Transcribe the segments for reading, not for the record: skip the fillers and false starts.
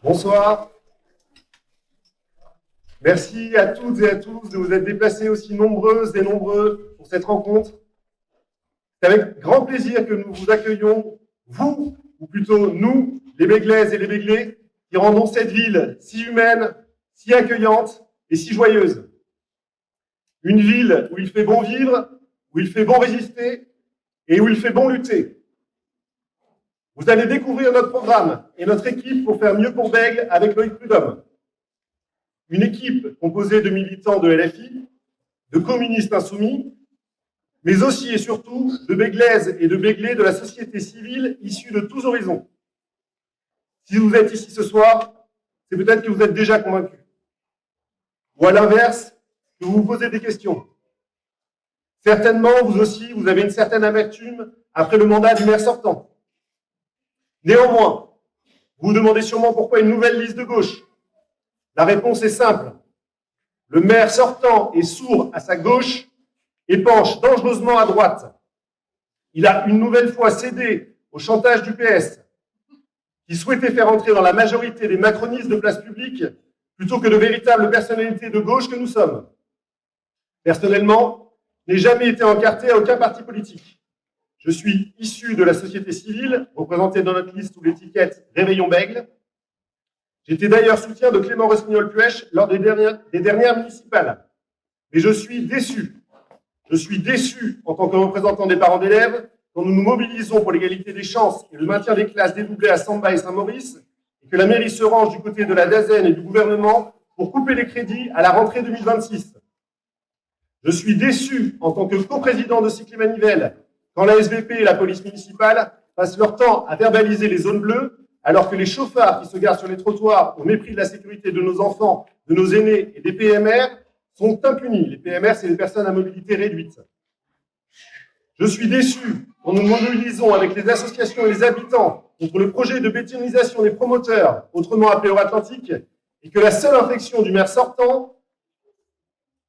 Bonsoir. Merci à toutes et à tous de vous être déplacés aussi nombreuses et nombreux pour cette rencontre. C'est avec grand plaisir que nous vous accueillons, vous, ou plutôt nous, les Béglaises et les Béglés, qui rendons cette ville si humaine, si accueillante et si joyeuse. Une ville où il fait bon vivre, où il fait bon résister et où il fait bon lutter. Vous allez découvrir notre programme et notre équipe pour faire mieux pour Bègles avec Loïc Prud'homme. Une équipe composée de militants de LFI, de communistes insoumis, mais aussi et surtout de Béglaises et de Béglés de la société civile issus de tous horizons. Si vous êtes ici ce soir, c'est peut-être que vous êtes déjà convaincus. Ou à l'inverse, que vous vous posez des questions. Certainement, vous aussi, vous avez une certaine amertume après le mandat du maire sortant. Néanmoins, vous vous demandez sûrement pourquoi une nouvelle liste de gauche. La réponse est simple. Le maire sortant est sourd à sa gauche et penche dangereusement à droite. Il a une nouvelle fois cédé au chantage du PS, qui souhaitait faire entrer dans la majorité des macronistes de place publique plutôt que de véritables personnalités de gauche que nous sommes. Personnellement, je n'ai jamais été encarté à aucun parti politique. Je suis issu de la société civile, représentée dans notre liste sous l'étiquette Réveillons Bègles. J'étais d'ailleurs soutien de Clément Rossignol-Puech lors des dernières municipales. Mais je suis déçu. Je suis déçu en tant que représentant des parents d'élèves quand nous nous mobilisons pour l'égalité des chances et le maintien des classes dédoublées à Samba et Saint-Maurice et que la mairie se range du côté de la DAZN et du gouvernement pour couper les crédits à la rentrée 2026. Je suis déçu en tant que coprésident de Cycles et Manivelle quand la SVP et la police municipale passent leur temps à verbaliser les zones bleues alors que les chauffards qui se garent sur les trottoirs au mépris de la sécurité de nos enfants, de nos aînés et des PMR sont impunis. Les PMR, c'est les personnes à mobilité réduite. Je suis déçu quand nous nous mobilisons avec les associations et les habitants contre le projet de bétonisation des promoteurs, autrement appelé Euratlantique, et que la seule inflexion du maire sortant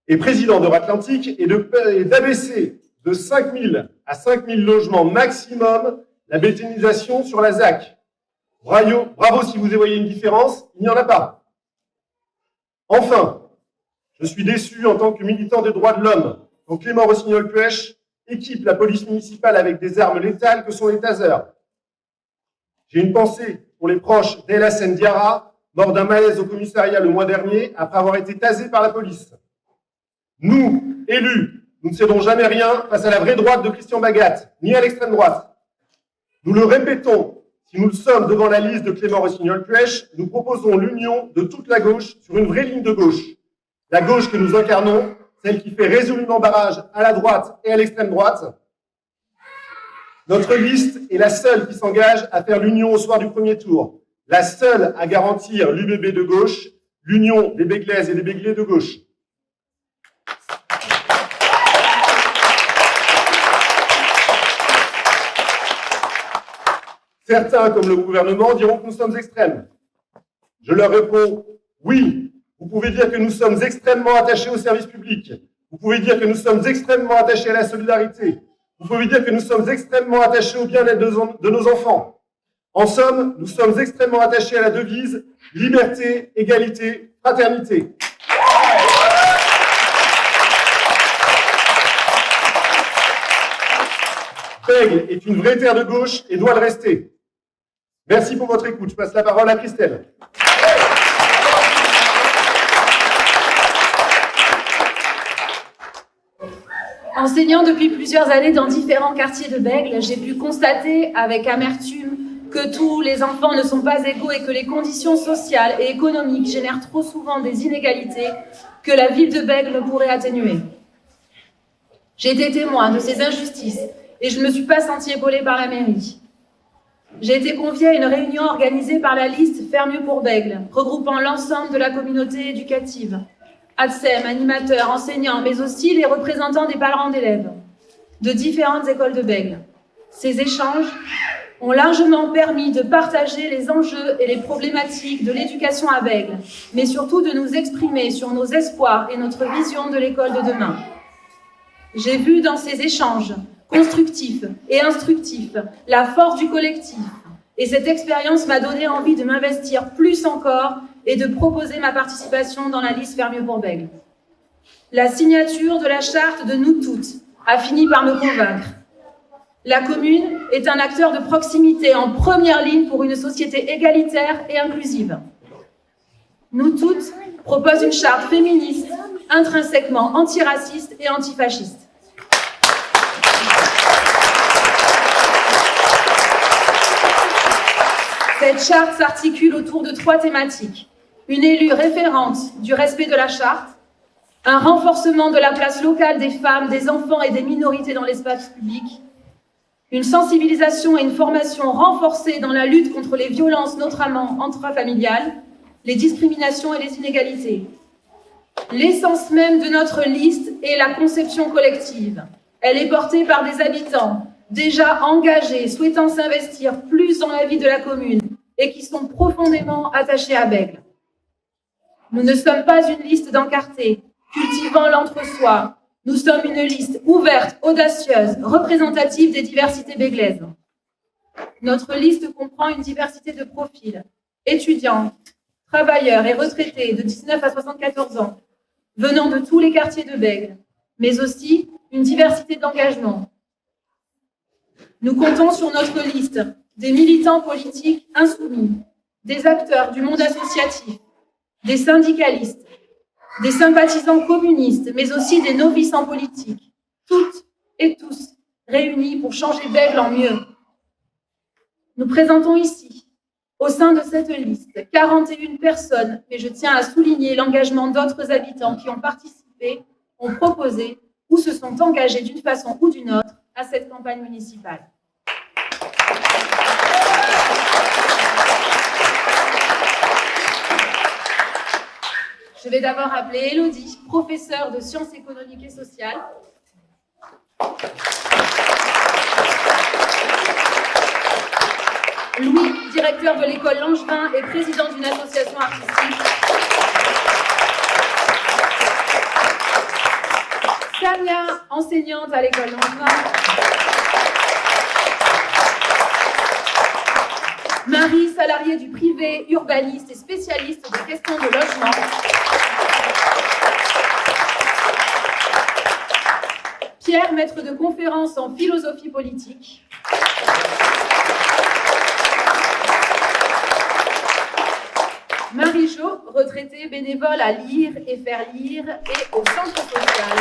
et président d'Euratlantique est d'abaisser de 5 000 à 5 000 logements maximum la bétonisation sur la ZAC. Bravo si vous y voyez une différence, il n'y en a pas. Enfin, je suis déçu en tant que militant des droits de l'homme quand Clément Rossignol-Puech équipe la police municipale avec des armes létales que sont les tasers. J'ai une pensée pour les proches d'El Hassen Diarra, mort d'un malaise au commissariat le mois dernier après avoir été tasé par la police. Nous, élus, nous ne cédons jamais rien face à la vraie droite de Christian Bagat, ni à l'extrême droite. Nous le répétons, si nous le sommes devant la liste de Clément Rossignol-Puech, nous proposons l'union de toute la gauche sur une vraie ligne de gauche. La gauche que nous incarnons, celle qui fait résolument barrage à la droite et à l'extrême droite. Notre liste est la seule qui s'engage à faire l'union au soir du premier tour, la seule à garantir l'UBB de gauche, l'union des Béglaises et des Béglés de gauche. Certains, comme le gouvernement, diront que nous sommes extrêmes. Je leur réponds, oui, vous pouvez dire que nous sommes extrêmement attachés au service public. Vous pouvez dire que nous sommes extrêmement attachés à la solidarité. Vous pouvez dire que nous sommes extrêmement attachés au bien-être de nos enfants. En somme, nous sommes extrêmement attachés à la devise « Liberté, égalité, fraternité ». Bègles est une vraie terre de gauche et doit le rester. Merci pour votre écoute. Je passe la parole à Christelle. Enseignant depuis plusieurs années dans différents quartiers de Bègles, j'ai pu constater avec amertume que tous les enfants ne sont pas égaux et que les conditions sociales et économiques génèrent trop souvent des inégalités que la ville de Bègles pourrait atténuer. J'ai été témoin de ces injustices et je ne me suis pas sentie épaulée par la mairie. J'ai été conviée à une réunion organisée par la liste Faire mieux pour Bègles, regroupant l'ensemble de la communauté éducative, ATSEM, animateurs, enseignants, mais aussi les représentants des parents d'élèves de différentes écoles de Bègles. Ces échanges ont largement permis de partager les enjeux et les problématiques de l'éducation à Bègles, mais surtout de nous exprimer sur nos espoirs et notre vision de l'école de demain. J'ai vu dans ces échanges constructifs et instructifs la force du collectif, Et cette expérience m'a donné envie de m'investir plus encore et de proposer ma participation dans la liste Faire mieux pour Bègles. La signature de la charte de nous toutes a fini par me convaincre. La commune est un acteur de proximité en première ligne pour une société égalitaire et inclusive. Nous toutes propose une charte féministe, intrinsèquement antiraciste et antifasciste. Cette charte s'articule autour de 3 thématiques. Une élue référente du respect de la charte, un renforcement de la place locale des femmes, des enfants et des minorités dans l'espace public, une sensibilisation et une formation renforcée dans la lutte contre les violences, notamment intrafamiliales, les discriminations et les inégalités. L'essence même de notre liste est la conception collective. Elle est portée par des habitants déjà engagés, souhaitant s'investir plus dans la vie de la commune et qui sont profondément attachés à Bègles. Nous ne sommes pas une liste d'encartés, cultivant l'entre-soi. Nous sommes une liste ouverte, audacieuse, représentative des diversités béglaises. Notre liste comprend une diversité de profils, étudiants, travailleurs et retraités de 19 à 74 ans, venant de tous les quartiers de Bègles, mais aussi une diversité d'engagement. Nous comptons sur notre liste des militants politiques insoumis, des acteurs du monde associatif, des syndicalistes, des sympathisants communistes, mais aussi des novices en politique, toutes et tous réunis pour changer Bègles en mieux. Nous présentons ici, au sein de cette liste, 41 personnes, mais je tiens à souligner l'engagement d'autres habitants qui ont participé, ont proposé ou se sont engagés d'une façon ou d'une autre à cette campagne municipale. Je vais d'abord appeler Élodie, professeure de sciences économiques et sociales. Louis, directeur de l'école Langevin et président d'une association artistique. Samia, enseignante à l'école Langevin. Marie, salariée du privé, urbaniste et spécialiste des questions de logement. Pierre, maître de conférences en philosophie politique. Marie-Jo, retraitée bénévole à Lire et Faire Lire et au centre social.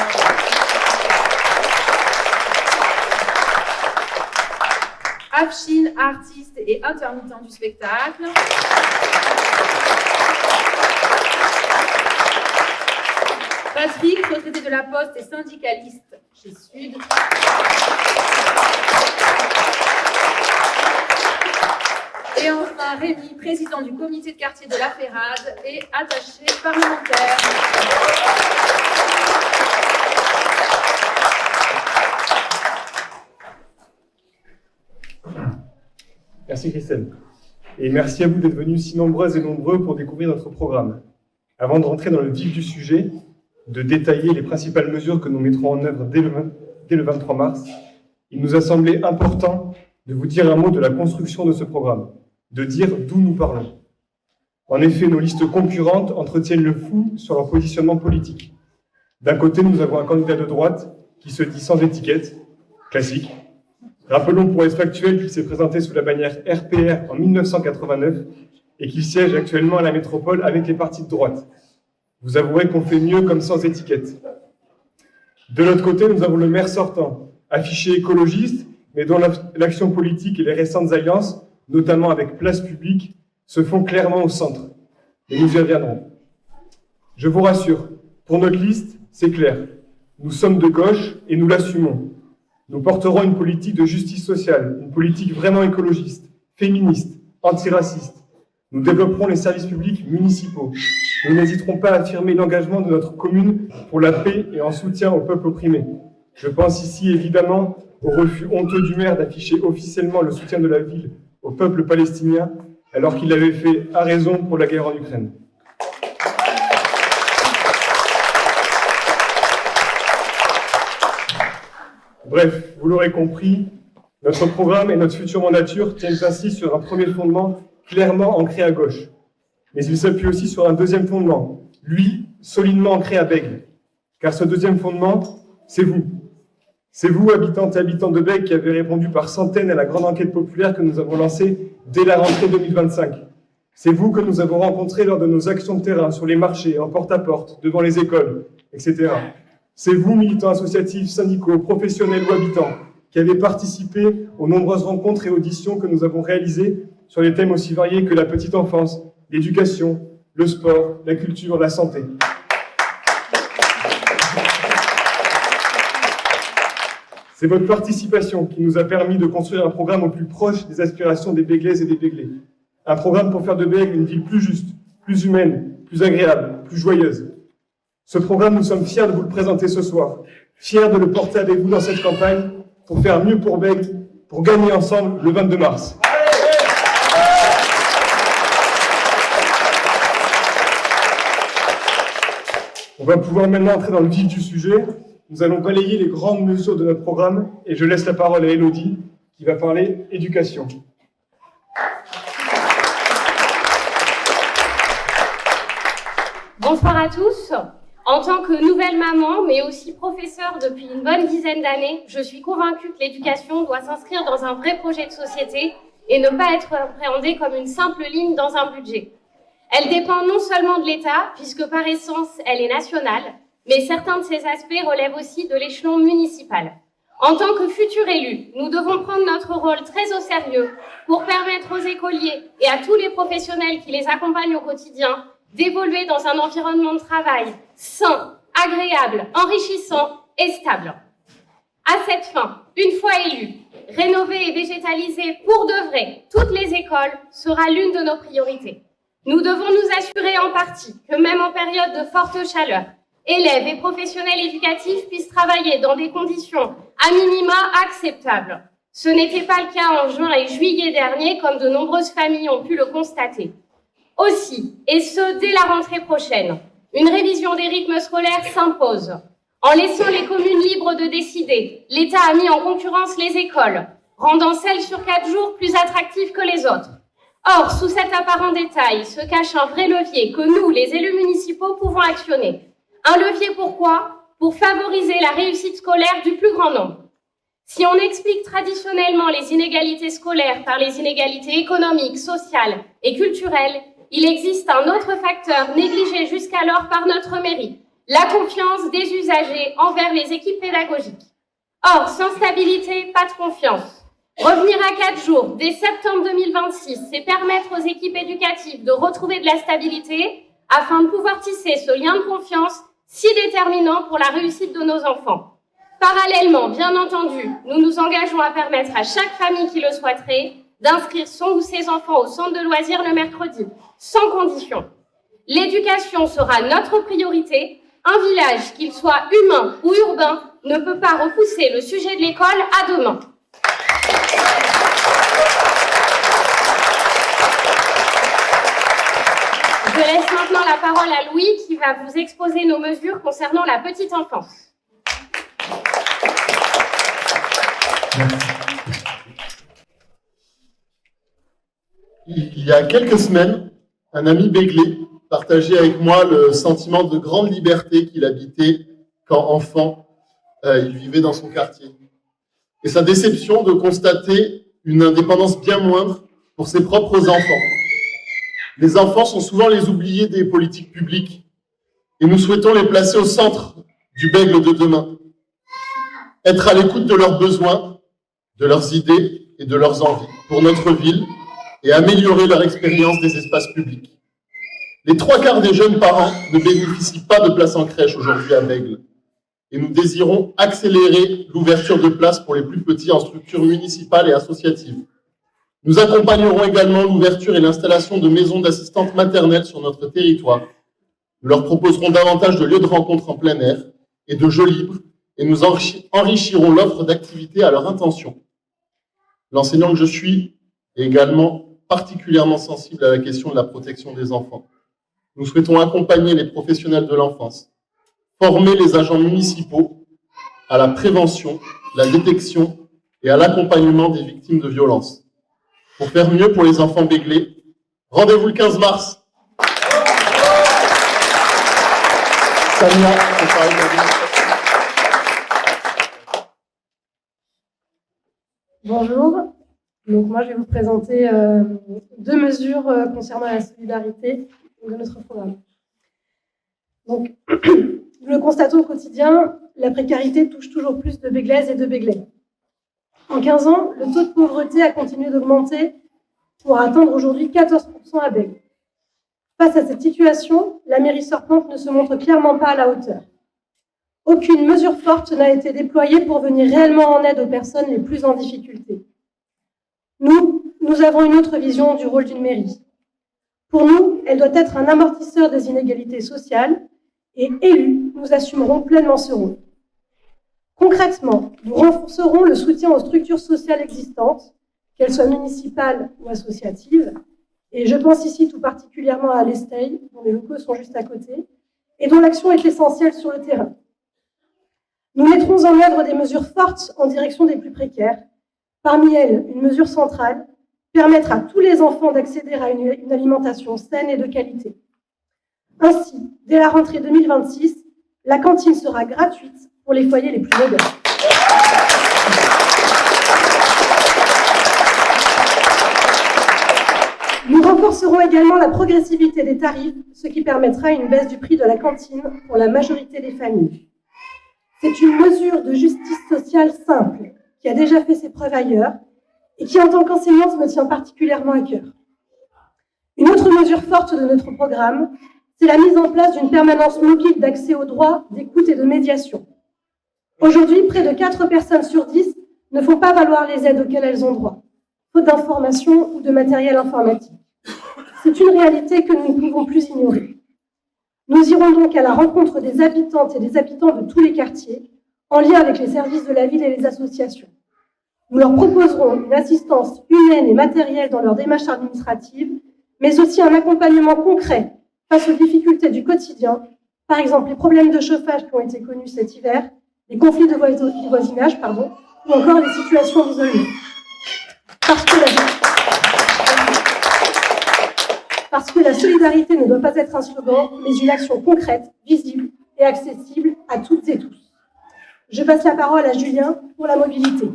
Afshin, artiste et intermittent du spectacle. Patrick, retraité de la Poste et syndicaliste chez Sud. Et enfin, Rémi, président du comité de quartier de la Ferrade et attaché parlementaire. Merci Christelle. Et merci à vous d'être venus si nombreuses et nombreux pour découvrir notre programme. Avant de rentrer dans le vif du sujet, de détailler les principales mesures que nous mettrons en œuvre dès le 23 mars, il nous a semblé important de vous dire un mot de la construction de ce programme, de dire d'où nous parlons. En effet, nos listes concurrentes entretiennent le flou sur leur positionnement politique. D'un côté, nous avons un candidat de droite qui se dit sans étiquette, classique. Rappelons pour être factuel qu'il s'est présenté sous la bannière RPR en 1989 et qu'il siège actuellement à la métropole avec les partis de droite. Vous avouerez qu'on fait mieux comme sans étiquette. De l'autre côté, nous avons le maire sortant, affiché écologiste, mais dont l'action politique et les récentes alliances, notamment avec Place Publique, se font clairement au centre. Et nous y reviendrons. Je vous rassure, pour notre liste, c'est clair. Nous sommes de gauche et nous l'assumons. Nous porterons une politique de justice sociale, une politique vraiment écologiste, féministe, antiraciste. Nous développerons les services publics municipaux. Nous n'hésiterons pas à affirmer l'engagement de notre commune pour la paix et en soutien au peuple opprimé. Je pense ici évidemment au refus honteux du maire d'afficher officiellement le soutien de la ville au peuple palestinien, alors qu'il l'avait fait à raison pour la guerre en Ukraine. Bref, vous l'aurez compris, Notre programme et notre future mandature tiennent ainsi sur un premier fondement clairement ancré à gauche. Mais il s'appuie aussi sur un deuxième fondement, lui, solidement ancré à Bègles. Car ce deuxième fondement, c'est vous. C'est vous, habitantes et habitants de Bègles, qui avez répondu par centaines à la grande enquête populaire que nous avons lancée dès la rentrée 2025. C'est vous que nous avons rencontrés lors de nos actions de terrain, sur les marchés, en porte-à-porte, devant les écoles, etc. C'est vous, militants associatifs, syndicaux, professionnels ou habitants, qui avez participé aux nombreuses rencontres et auditions que nous avons réalisées sur des thèmes aussi variés que la petite enfance, l'éducation, le sport, la culture, la santé. C'est votre participation qui nous a permis de construire un programme au plus proche des aspirations des Béglaises et des Béglais. Un programme pour faire de Bègles une ville plus juste, plus humaine, plus agréable, plus joyeuse. Ce programme, nous sommes fiers de vous le présenter ce soir, fiers de le porter avec vous dans cette campagne pour faire mieux pour Bègles, pour gagner ensemble le 22 mars. On va pouvoir maintenant entrer dans le vif du sujet. Nous allons balayer les grandes mesures de notre programme et je laisse la parole à Élodie qui va parler éducation. Bonsoir à tous. En tant que nouvelle maman, mais aussi professeure depuis une bonne dizaine d'années, je suis convaincue que l'éducation doit s'inscrire dans un vrai projet de société et ne pas être appréhendée comme une simple ligne dans un budget. Elle dépend non seulement de l'État, puisque par essence, elle est nationale, mais certains de ces aspects relèvent aussi de l'échelon municipal. En tant que futurs élus, nous devons prendre notre rôle très au sérieux pour permettre aux écoliers et à tous les professionnels qui les accompagnent au quotidien d'évoluer dans un environnement de travail sain, agréable, enrichissant et stable. À cette fin, une fois élus, rénover et végétaliser pour de vrai toutes les écoles sera l'une de nos priorités. Nous devons nous assurer en partie que même en période de forte chaleur, élèves et professionnels éducatifs puissent travailler dans des conditions à minima acceptables. Ce n'était pas le cas en juin et juillet dernier, comme de nombreuses familles ont pu le constater. Aussi, et ce dès la rentrée prochaine, une révision des rythmes scolaires s'impose. En laissant les communes libres de décider, l'État a mis en concurrence les écoles, rendant celles sur 4 jours plus attractives que les autres. Or, sous cet apparent détail se cache un vrai levier que nous, les élus municipaux, pouvons actionner. Un levier pourquoi ? Pour favoriser la réussite scolaire du plus grand nombre. Si on explique traditionnellement les inégalités scolaires par les inégalités économiques, sociales et culturelles, il existe un autre facteur négligé jusqu'alors par notre mairie, la confiance des usagers envers les équipes pédagogiques. Or, sans stabilité, pas de confiance. Revenir à 4 jours dès septembre 2026, c'est permettre aux équipes éducatives de retrouver de la stabilité afin de pouvoir tisser ce lien de confiance si déterminant pour la réussite de nos enfants. Parallèlement, bien entendu, nous nous engageons à permettre à chaque famille qui le souhaiterait d'inscrire son ou ses enfants au centre de loisirs le mercredi, sans condition. L'éducation sera notre priorité. Un village, qu'il soit humain ou urbain, ne peut pas repousser le sujet de l'école à demain. Je laisse maintenant la parole à Louis qui va vous exposer nos mesures concernant la petite enfance. Il y a quelques semaines, un ami béglé partageait avec moi le sentiment de grande liberté qu'il habitait quand enfant, il vivait dans son quartier. Et sa déception de constater une indépendance bien moindre pour ses propres enfants. Les enfants sont souvent les oubliés des politiques publiques et nous souhaitons les placer au centre du Bègle de demain. Être à l'écoute de leurs besoins, de leurs idées et de leurs envies pour notre ville et améliorer leur expérience des espaces publics. Les 3/4 des jeunes parents ne bénéficient pas de places en crèche aujourd'hui à Bègle. Et nous désirons accélérer l'ouverture de places pour les plus petits en structures municipales et associatives. Nous accompagnerons également l'ouverture et l'installation de maisons d'assistantes maternelles sur notre territoire. Nous leur proposerons davantage de lieux de rencontre en plein air et de jeux libres et nous enrichirons l'offre d'activités à leur intention. L'enseignant que je suis est également particulièrement sensible à la question de la protection des enfants. Nous souhaitons accompagner les professionnels de l'enfance, former les agents municipaux à la prévention, la détection et à l'accompagnement des victimes de violences. Pour faire mieux pour les enfants béglés, rendez-vous le 15 mars. Samia, on parle de l'administration. Bonjour. Donc moi, je vais vous présenter deux mesures concernant la solidarité de notre programme. Donc, nous le constatons au quotidien, la précarité touche toujours plus de Béglaises et de Béglais. En 15 ans, le taux de pauvreté a continué d'augmenter pour atteindre aujourd'hui 14% à Bègles. Face à cette situation, la mairie sortante ne se montre clairement pas à la hauteur. Aucune mesure forte n'a été déployée pour venir réellement en aide aux personnes les plus en difficulté. Nous avons une autre vision du rôle d'une mairie. Pour nous, elle doit être un amortisseur des inégalités sociales et élus, nous assumerons pleinement ce rôle. Concrètement, nous renforcerons le soutien aux structures sociales existantes, qu'elles soient municipales ou associatives, et je pense ici tout particulièrement à l'Estey, dont les locaux sont juste à côté, et dont l'action est essentielle sur le terrain. Nous mettrons en œuvre des mesures fortes en direction des plus précaires. Parmi elles, une mesure centrale, permettre à tous les enfants d'accéder à une alimentation saine et de qualité. Ainsi, dès la rentrée 2026, la cantine sera gratuite pour les foyers les plus modestes. Nous renforcerons également la progressivité des tarifs, ce qui permettra une baisse du prix de la cantine pour la majorité des familles. C'est une mesure de justice sociale simple, qui a déjà fait ses preuves ailleurs, et qui, en tant qu'enseignante, me tient particulièrement à cœur. Une autre mesure forte de notre programme, c'est la mise en place d'une permanence mobile d'accès aux droits, d'écoute et de médiation. Aujourd'hui, près de 4 personnes sur 10 ne font pas valoir les aides auxquelles elles ont droit, faute d'informations ou de matériel informatique. C'est une réalité que nous ne pouvons plus ignorer. Nous irons donc à la rencontre des habitantes et des habitants de tous les quartiers, en lien avec les services de la ville et les associations. Nous leur proposerons une assistance humaine et matérielle dans leurs démarches administratives, mais aussi un accompagnement concret face aux difficultés du quotidien, par exemple les problèmes de chauffage qui ont été connus cet hiver, les conflits de voisinage, ou encore les situations d'isolement. Parce que la solidarité ne doit pas être un slogan, mais une action concrète, visible et accessible à toutes et tous. Je passe la parole à Julien pour la mobilité.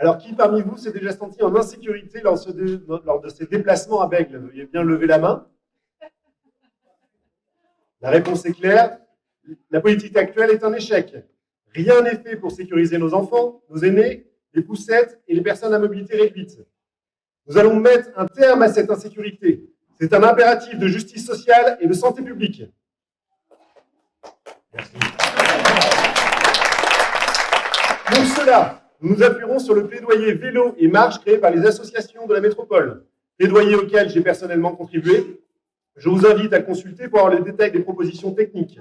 Alors, qui parmi vous s'est déjà senti en insécurité lors de ses déplacements à Bègles? Veuillez bien lever la main. La réponse est claire. La politique actuelle est un échec. Rien n'est fait pour sécuriser nos enfants, nos aînés, les poussettes et les personnes à mobilité réduite. Nous allons mettre un terme à cette insécurité. C'est un impératif de justice sociale et de santé publique. Merci. Pour cela, nous nous appuierons sur le plaidoyer vélo et marche créé par les associations de la métropole, plaidoyer auquel j'ai personnellement contribué. Je vous invite à le consulter pour avoir le détail des propositions techniques.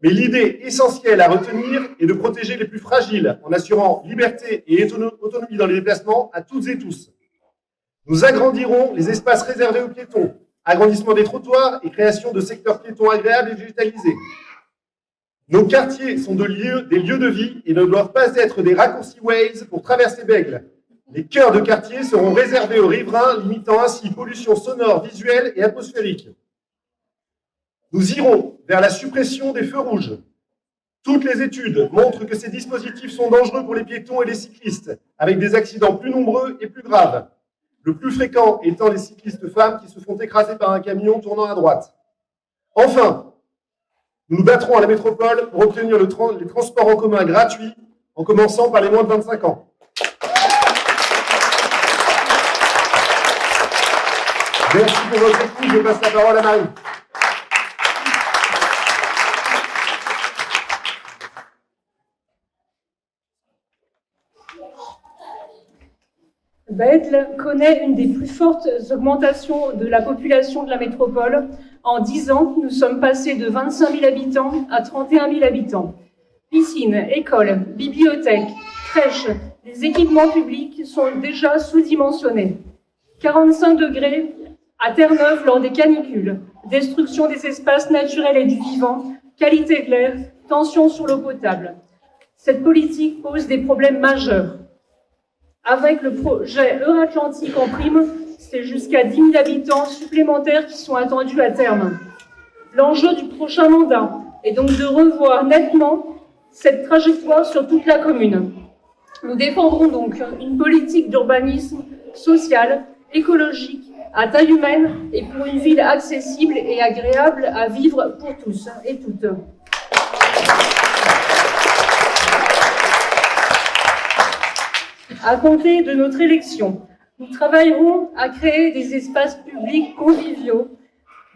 Mais l'idée essentielle à retenir est de protéger les plus fragiles en assurant liberté et autonomie dans les déplacements à toutes et tous. Nous agrandirons les espaces réservés aux piétons, agrandissement des trottoirs et création de secteurs piétons agréables et végétalisés. Nos quartiers sont des lieux de vie et ne doivent pas être des raccourcis Waze pour traverser Bègles. Les cœurs de quartier seront réservés aux riverains, limitant ainsi pollution sonore, visuelle et atmosphérique. Nous irons vers la suppression des feux rouges. Toutes les études montrent que ces dispositifs sont dangereux pour les piétons et les cyclistes, avec des accidents plus nombreux et plus graves. Le plus fréquent étant les cyclistes femmes qui se font écraser par un camion tournant à droite. Enfin, nous nous battrons à la métropole pour obtenir les transports en commun gratuits, en commençant par les moins de 25 ans. Merci pour votre écoute. Je passe la parole à Marie. Bègles connaît une des plus fortes augmentations de la population de la métropole. En 10 ans, nous sommes passés de 25 000 habitants à 31 000 habitants. Piscines, écoles, bibliothèques, crèches, les équipements publics sont déjà sous-dimensionnés. 45 degrés à Terre-Neuve lors des canicules, destruction des espaces naturels et du vivant, qualité de l'air, tension sur l'eau potable. Cette politique pose des problèmes majeurs. Avec le projet Euratlantique en prime, c'est jusqu'à 10 000 habitants supplémentaires qui sont attendus à terme. L'enjeu du prochain mandat est donc de revoir nettement cette trajectoire sur toute la commune. Nous défendrons donc une politique d'urbanisme social, écologique, à taille humaine et pour une ville accessible et agréable à vivre pour tous et toutes. À compter de notre élection, nous travaillerons à créer des espaces publics conviviaux,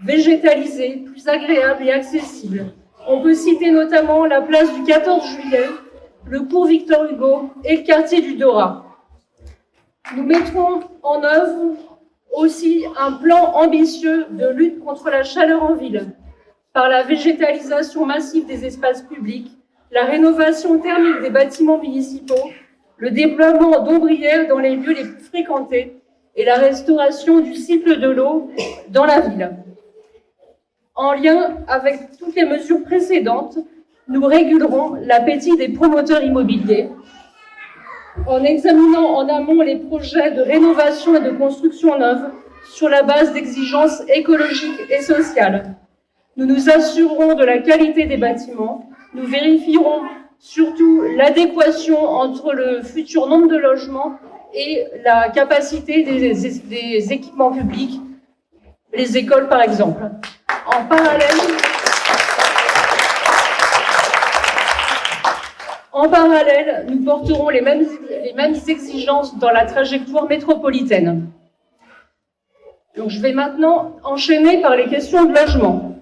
végétalisés, plus agréables et accessibles. On peut citer notamment la place du 14 juillet, le cours Victor Hugo et le quartier du Dora. Nous mettrons en œuvre aussi un plan ambitieux de lutte contre la chaleur en ville, par la végétalisation massive des espaces publics, la rénovation thermique des bâtiments municipaux, le déploiement d'ombrières dans les lieux les plus fréquentés et la restauration du cycle de l'eau dans la ville. En lien avec toutes les mesures précédentes, nous régulerons l'appétit des promoteurs immobiliers en examinant en amont les projets de rénovation et de construction neuve sur la base d'exigences écologiques et sociales. Nous nous assurerons de la qualité des bâtiments, nous vérifierons surtout l'adéquation entre le futur nombre de logements et la capacité des équipements publics, les écoles par exemple. En parallèle, nous porterons les mêmes exigences dans la trajectoire métropolitaine. Donc, je vais maintenant enchaîner par les questions de logement.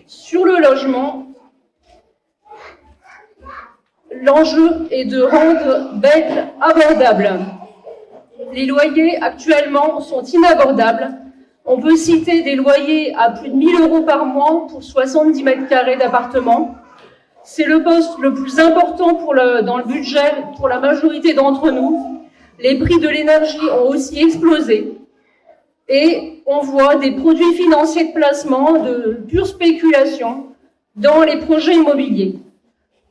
Sur le logement, l'enjeu est de rendre Bègles abordable. Les loyers actuellement sont inabordables. On peut citer des loyers à plus de 1 000 € par mois pour 70 mètres carrés d'appartement. C'est le poste le plus important dans le budget pour la majorité d'entre nous. Les prix de l'énergie ont aussi explosé. Et on voit des produits financiers de placement, de pure spéculation dans les projets immobiliers.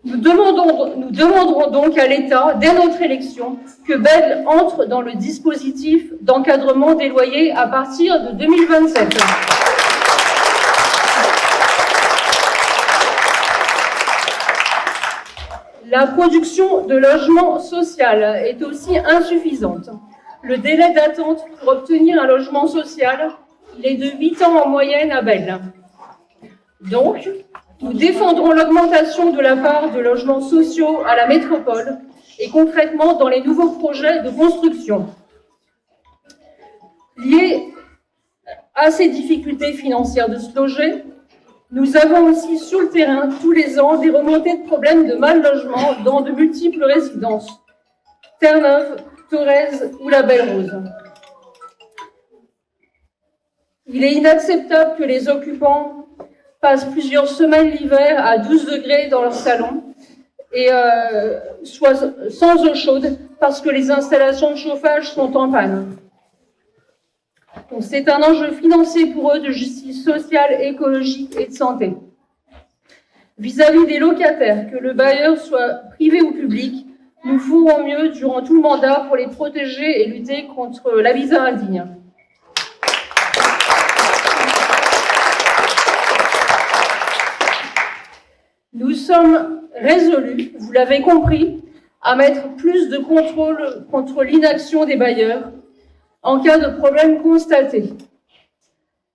Nous demanderons donc à l'État, dès notre élection, que Bègles entre dans le dispositif d'encadrement des loyers à partir de 2027. La production de logements social est aussi insuffisante. Le délai d'attente pour obtenir un logement social, il est de 8 ans en moyenne à Bègles. Donc, nous défendrons l'augmentation de la part de logements sociaux à la métropole et concrètement dans les nouveaux projets de construction. Liés à ces difficultés financières de se loger, nous avons aussi sur le terrain tous les ans des remontées de problèmes de mal logement dans de multiples résidences, Terre-Neuve, Thorez ou la Belle-Rose. Il est inacceptable que les occupants passent plusieurs semaines l'hiver à 12 degrés dans leur salon et soient sans eau chaude parce que les installations de chauffage sont en panne. Donc c'est un enjeu financier pour eux, de justice sociale, écologique et de santé. Vis-à-vis des locataires, que le bailleur soit privé ou public, nous ferons mieux durant tout le mandat pour les protéger et lutter contre l'habitat indigne. Nous sommes résolus, vous l'avez compris, à mettre plus de contrôle contre l'inaction des bailleurs en cas de problème constaté.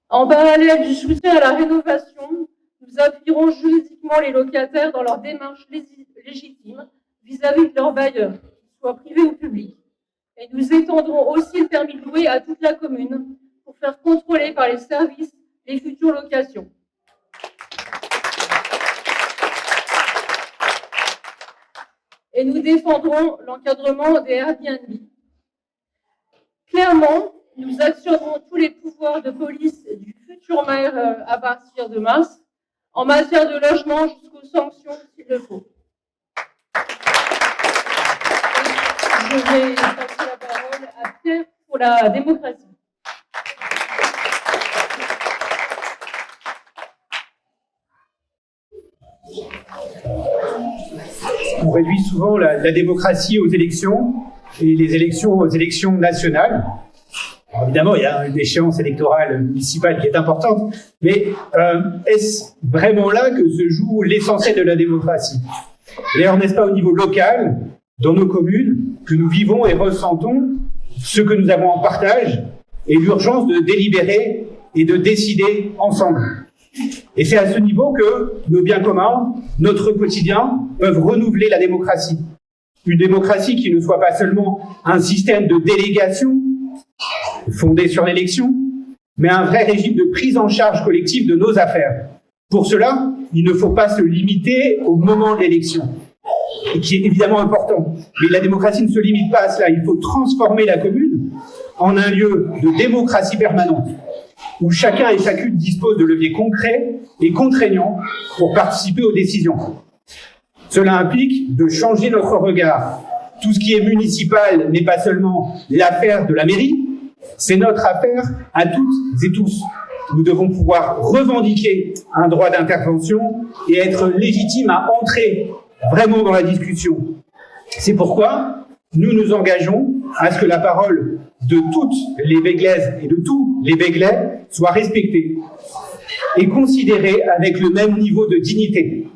En parallèle du soutien à la rénovation, nous appuierons juridiquement les locataires dans leur démarche légitime vis-à-vis de leurs bailleurs, qu'ils soient privés ou publics. Et nous étendrons aussi le permis de louer à toute la commune pour faire contrôler par les services les futures locations. Et nous défendrons l'encadrement des Airbnb. Clairement, nous actionnerons tous les pouvoirs de police du futur maire à partir de mars, en matière de logement jusqu'aux sanctions s'il le faut. Je vais passer la parole à Pierre pour la démocratie. On réduit souvent la démocratie aux élections et les élections aux élections nationales. Alors évidemment, il y a une échéance électorale municipale qui est importante, mais est-ce vraiment là que se joue l'essentiel de la démocratie? D'ailleurs, n'est-ce pas au niveau local, dans nos communes, que nous vivons et ressentons ce que nous avons en partage et l'urgence de délibérer et de décider ensemble? Et c'est à ce niveau que nos biens communs, notre quotidien, peuvent renouveler la démocratie. Une démocratie qui ne soit pas seulement un système de délégation fondé sur l'élection, mais un vrai régime de prise en charge collective de nos affaires. Pour cela, il ne faut pas se limiter au moment de l'élection, qui est évidemment important. Mais la démocratie ne se limite pas à cela. Il faut transformer la commune en un lieu de démocratie permanente, où chacun et chacune dispose de leviers concrets et contraignants pour participer aux décisions. Cela implique de changer notre regard. Tout ce qui est municipal n'est pas seulement l'affaire de la mairie, c'est notre affaire à toutes et tous. Nous devons pouvoir revendiquer un droit d'intervention et être légitimes à entrer vraiment dans la discussion. C'est pourquoi nous nous engageons à ce que la parole de toutes les Béglaises et de tous les Béglais soit respectée et considérée avec le même niveau de dignité.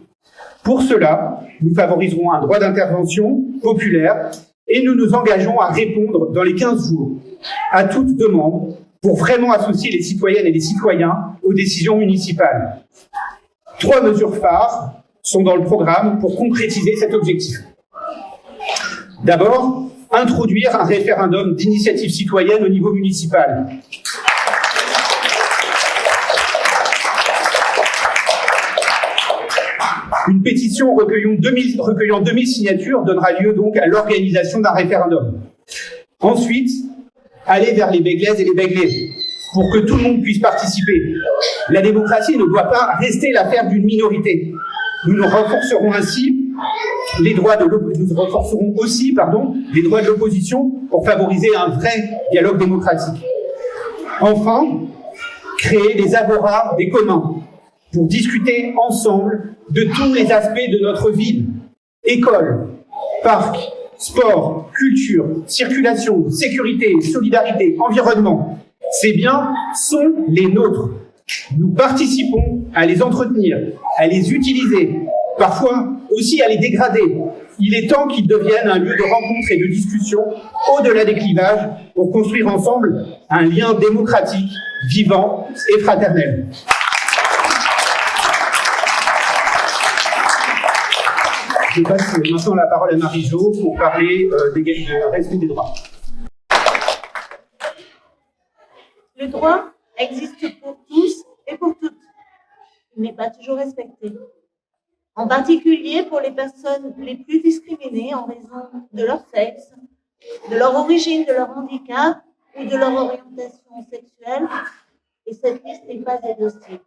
Pour cela, nous favoriserons un droit d'intervention populaire et nous nous engageons à répondre dans les 15 jours à toute demande pour vraiment associer les citoyennes et les citoyens aux décisions municipales. 3 mesures phares sont dans le programme pour concrétiser cet objectif. D'abord, introduire un référendum d'initiative citoyenne au niveau municipal. Une pétition recueillant 2000 signatures donnera lieu donc à l'organisation d'un référendum. Ensuite, aller vers les Béglaises et les Béglais pour que tout le monde puisse participer. La démocratie ne doit pas rester l'affaire d'une minorité. Nous renforcerons aussi les droits de l'opposition pour favoriser un vrai dialogue démocratique. Enfin, créer des agora des communs pour discuter ensemble de tous les aspects de notre ville. École, parc, sport, culture, circulation, sécurité, solidarité, environnement. Ces biens sont les nôtres. Nous participons à les entretenir, à les utiliser, parfois aussi à les dégrader. Il est temps qu'ils deviennent un lieu de rencontre et de discussion au-delà des clivages pour construire ensemble un lien démocratique, vivant et fraternel. Je passe maintenant la parole à Marie-Jo pour parler de respect des droits. Le droit existe pour tous et pour toutes. Il n'est pas toujours respecté. En particulier pour les personnes les plus discriminées en raison de leur sexe, de leur origine, de leur handicap ou de leur orientation sexuelle. Et cette liste n'est pas exhaustive.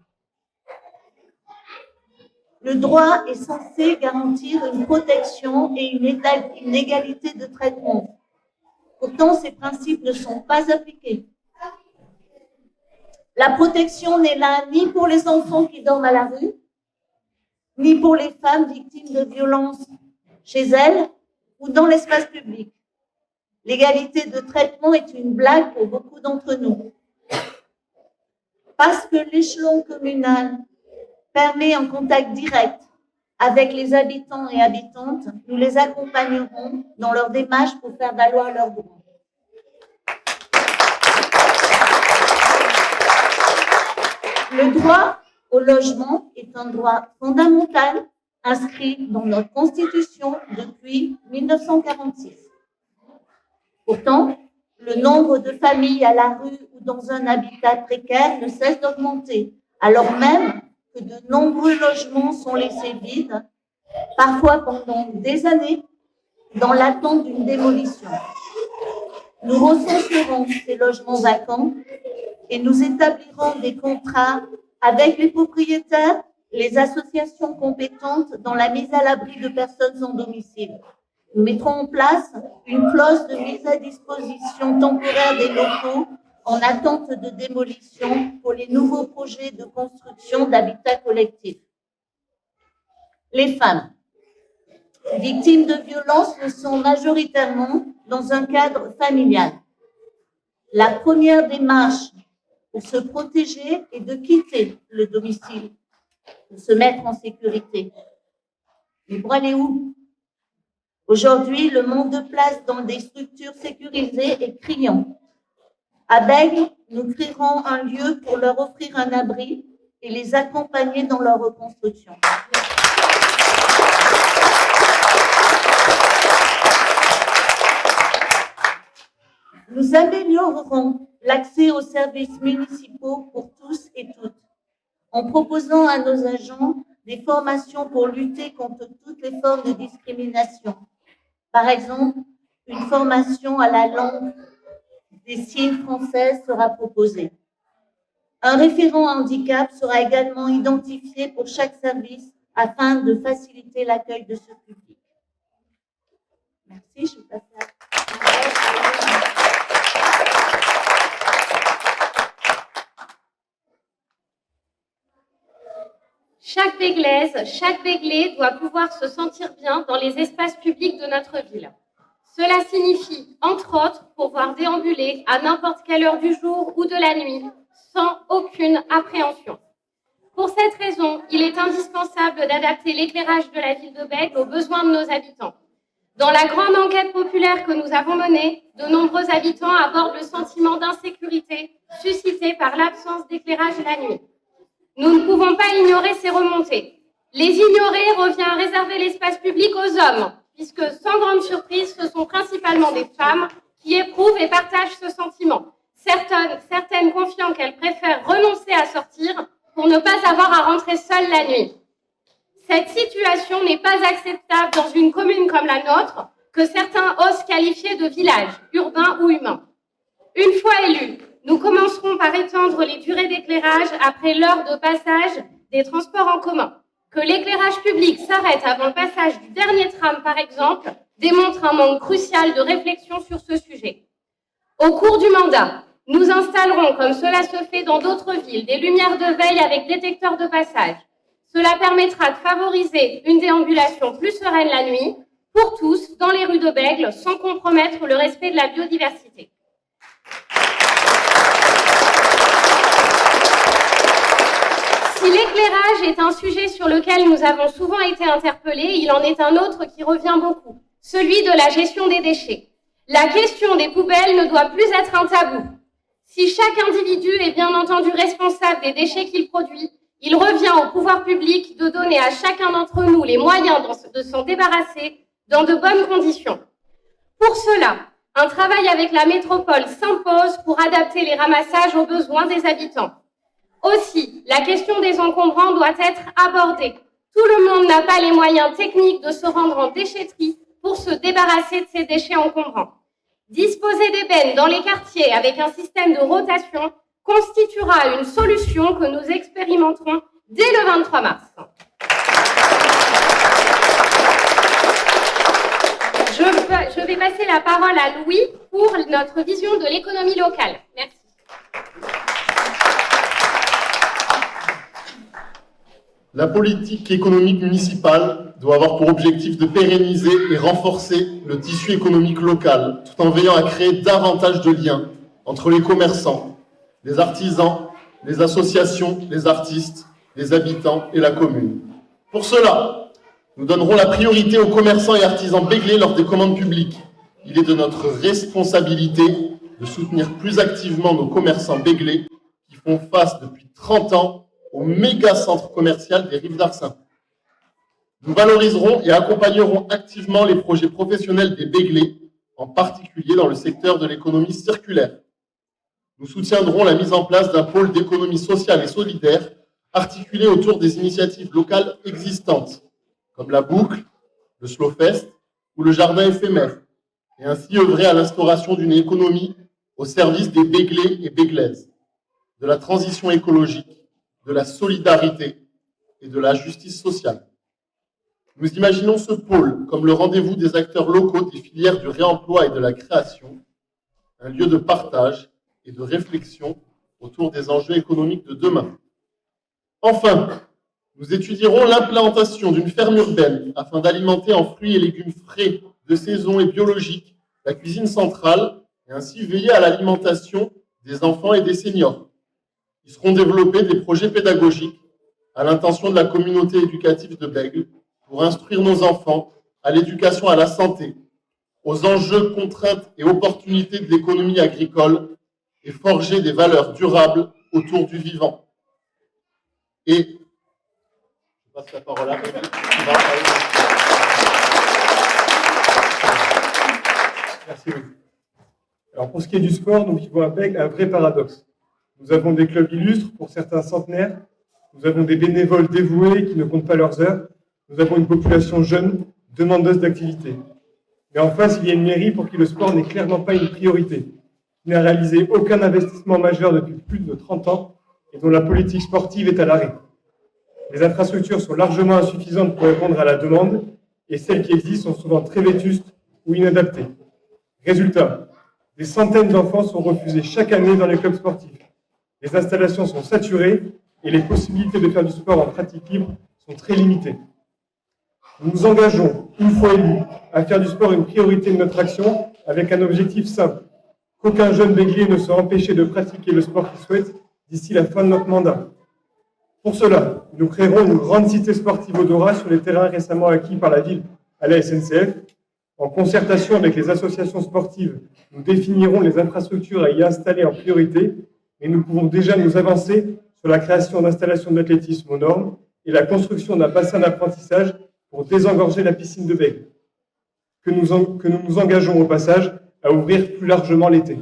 Le droit est censé garantir une protection et une égalité de traitement. Pourtant, ces principes ne sont pas appliqués. La protection n'est là ni pour les enfants qui dorment à la rue, ni pour les femmes victimes de violences chez elles ou dans l'espace public. L'égalité de traitement est une blague pour beaucoup d'entre nous. Parce que l'échelon communal permet un contact direct avec les habitants et habitantes, nous les accompagnerons dans leur démarche pour faire valoir leurs droits. Le droit au logement est un droit fondamental inscrit dans notre Constitution depuis 1946. Pourtant, le nombre de familles à la rue ou dans un habitat précaire ne cesse d'augmenter, alors même que de nombreux logements sont laissés vides, parfois pendant des années, dans l'attente d'une démolition. Nous recenserons ces logements vacants et nous établirons des contrats avec les propriétaires, les associations compétentes dans la mise à l'abri de personnes sans domicile. Nous mettrons en place une clause de mise à disposition temporaire des locaux en attente de démolition pour les nouveaux projets de construction d'habitat collectif. Les femmes. victimes de violences le sont majoritairement dans un cadre familial. La première démarche pour se protéger est de quitter le domicile, pour se mettre en sécurité. Mais pour aller où? Aujourd'hui, le manque de place dans des structures sécurisées est criant. À Bègles, nous créerons un lieu pour leur offrir un abri et les accompagner dans leur reconstruction. Nous améliorerons l'accès aux services municipaux pour tous et toutes, en proposant à nos agents des formations pour lutter contre toutes les formes de discrimination. Par exemple, une formation à la langue des signes française sera proposée. Un référent handicap sera également identifié pour chaque service afin de faciliter l'accueil de ce public. Merci, je passe la parole. Chaque Bèglaise, chaque Béglé doit pouvoir se sentir bien dans les espaces publics de notre ville. Cela signifie, entre autres, pouvoir déambuler à n'importe quelle heure du jour ou de la nuit, sans aucune appréhension. Pour cette raison, il est indispensable d'adapter l'éclairage de la ville de Bègles aux besoins de nos habitants. Dans la grande enquête populaire que nous avons menée, de nombreux habitants abordent le sentiment d'insécurité suscité par l'absence d'éclairage la nuit. Nous ne pouvons pas ignorer ces remontées. Les ignorer revient à réserver l'espace public aux hommes, puisque sans grande surprise, ce sont principalement des femmes qui éprouvent et partagent ce sentiment. Certaines confiant qu'elles préfèrent renoncer à sortir pour ne pas avoir à rentrer seules la nuit. Cette situation n'est pas acceptable dans une commune comme la nôtre, que certains osent qualifier de village, urbain ou humain. Une fois élus, nous commencerons par étendre les durées d'éclairage après l'heure de passage des transports en commun. Que l'éclairage public s'arrête avant le passage du dernier tram, par exemple, démontre un manque crucial de réflexion sur ce sujet. Au cours du mandat, nous installerons, comme cela se fait dans d'autres villes, des lumières de veille avec détecteurs de passage. Cela permettra de favoriser une déambulation plus sereine la nuit, pour tous, dans les rues de Bègles, sans compromettre le respect de la biodiversité. Si l'éclairage est un sujet sur lequel nous avons souvent été interpellés, il en est un autre qui revient beaucoup, celui de la gestion des déchets. La question des poubelles ne doit plus être un tabou. Si chaque individu est bien entendu responsable des déchets qu'il produit, il revient au pouvoir public de donner à chacun d'entre nous les moyens de s'en débarrasser dans de bonnes conditions. Pour cela, un travail avec la métropole s'impose pour adapter les ramassages aux besoins des habitants. Aussi, la question des encombrants doit être abordée. Tout le monde n'a pas les moyens techniques de se rendre en déchetterie pour se débarrasser de ces déchets encombrants. Disposer d'ébènes dans les quartiers avec un système de rotation constituera une solution que nous expérimenterons dès le 23 mars. Je vais passer la parole à Louis pour notre vision de l'économie locale. Merci. La politique économique municipale doit avoir pour objectif de pérenniser et renforcer le tissu économique local, tout en veillant à créer davantage de liens entre les commerçants, les artisans, les associations, les artistes, les habitants et la commune. Pour cela, nous donnerons la priorité aux commerçants et artisans béglés lors des commandes publiques. Il est de notre responsabilité de soutenir plus activement nos commerçants béglés qui font face depuis 30 ans au méga centre commercial des Rives d'Arcin. Nous valoriserons et accompagnerons activement les projets professionnels des béglés, en particulier dans le secteur de l'économie circulaire. Nous soutiendrons la mise en place d'un pôle d'économie sociale et solidaire articulé autour des initiatives locales existantes, comme la boucle, le Slowfest ou le jardin éphémère, et ainsi œuvrer à l'instauration d'une économie au service des béglés et béglaises, de la transition écologique, de la solidarité et de la justice sociale. Nous imaginons ce pôle comme le rendez-vous des acteurs locaux des filières du réemploi et de la création, un lieu de partage et de réflexion autour des enjeux économiques de demain. Enfin, Nous étudierons l'implantation d'une ferme urbaine afin d'alimenter en fruits et légumes frais, de saison et biologiques la cuisine centrale et ainsi veiller à l'alimentation des enfants et des seniors. Ils seront développés des projets pédagogiques à l'intention de la communauté éducative de Bègles pour instruire nos enfants à l'éducation à la santé, aux enjeux, contraintes et opportunités de l'économie agricole et forger des valeurs durables autour du vivant. Et je passe la parole à Bègles. Merci beaucoup. Alors pour ce qui est du sport, nous vivons à Bègles un vrai paradoxe. Nous avons des clubs illustres, pour certains centenaires, nous avons des bénévoles dévoués qui ne comptent pas leurs heures, nous avons une population jeune, demandeuse d'activité. Mais en face, il y a une mairie pour qui le sport n'est clairement pas une priorité, qui n'a réalisé aucun investissement majeur depuis plus de 30 ans et dont la politique sportive est à l'arrêt. Les infrastructures sont largement insuffisantes pour répondre à la demande et celles qui existent sont souvent très vétustes ou inadaptées. Résultat, des centaines d'enfants sont refusés chaque année dans les clubs sportifs. Les installations sont saturées et les possibilités de faire du sport en pratique libre sont très limitées. Nous nous engageons, une fois élus, à faire du sport une priorité de notre action avec un objectif simple, qu'aucun jeune béglier ne soit empêché de pratiquer le sport qu'il souhaite d'ici la fin de notre mandat. Pour cela, nous créerons une grande cité sportive au Dora sur les terrains récemment acquis par la ville à la SNCF. En concertation avec les associations sportives, nous définirons les infrastructures à y installer en priorité, mais nous pouvons déjà nous avancer sur la création d'installations d'athlétisme aux normes et la construction d'un bassin d'apprentissage pour désengorger la piscine de Bègles, que nous nous engageons au passage à ouvrir plus largement l'été.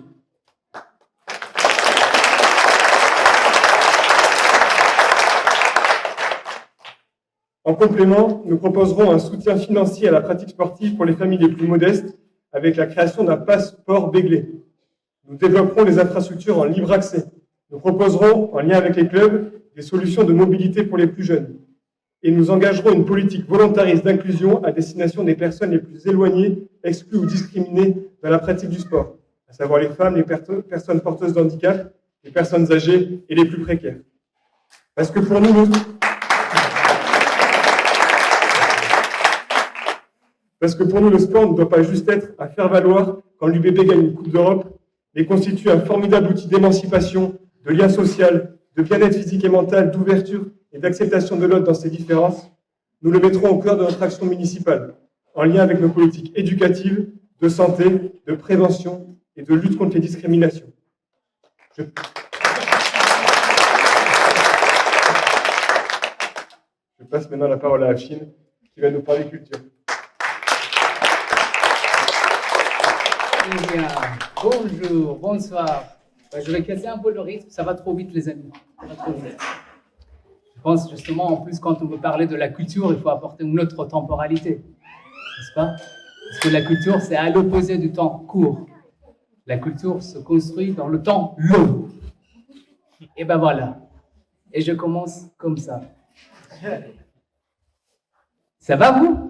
En complément, nous proposerons un soutien financier à la pratique sportive pour les familles les plus modestes avec la création d'un passeport béglé. Nous développerons les infrastructures en libre accès. Nous proposerons, en lien avec les clubs, des solutions de mobilité pour les plus jeunes. Et nous engagerons une politique volontariste d'inclusion à destination des personnes les plus éloignées, exclues ou discriminées dans la pratique du sport, à savoir les femmes, les personnes porteuses de handicap, les personnes âgées et les plus précaires. Parce que pour nous, le sport ne doit pas juste être à faire valoir quand l'UBB gagne une Coupe d'Europe, mais constitue un formidable outil d'émancipation, de lien social, de bien-être physique et mental, d'ouverture et d'acceptation de l'autre dans ses différences. Nous le mettrons au cœur de notre action municipale, en lien avec nos politiques éducatives, de santé, de prévention et de lutte contre les discriminations. Je passe maintenant la parole à Afshin, qui va nous parler culture. Eh bien, bonjour, bonsoir. Je vais casser un peu le rythme, ça va trop vite les amis. Ça va trop vite. Je pense justement, en plus, quand on veut parler de la culture, il faut apporter une autre temporalité, n'est-ce pas? Parce que la culture, c'est à l'opposé du temps court. La culture se construit dans le temps long. Et ben voilà. Et je commence comme ça. Ça va vous?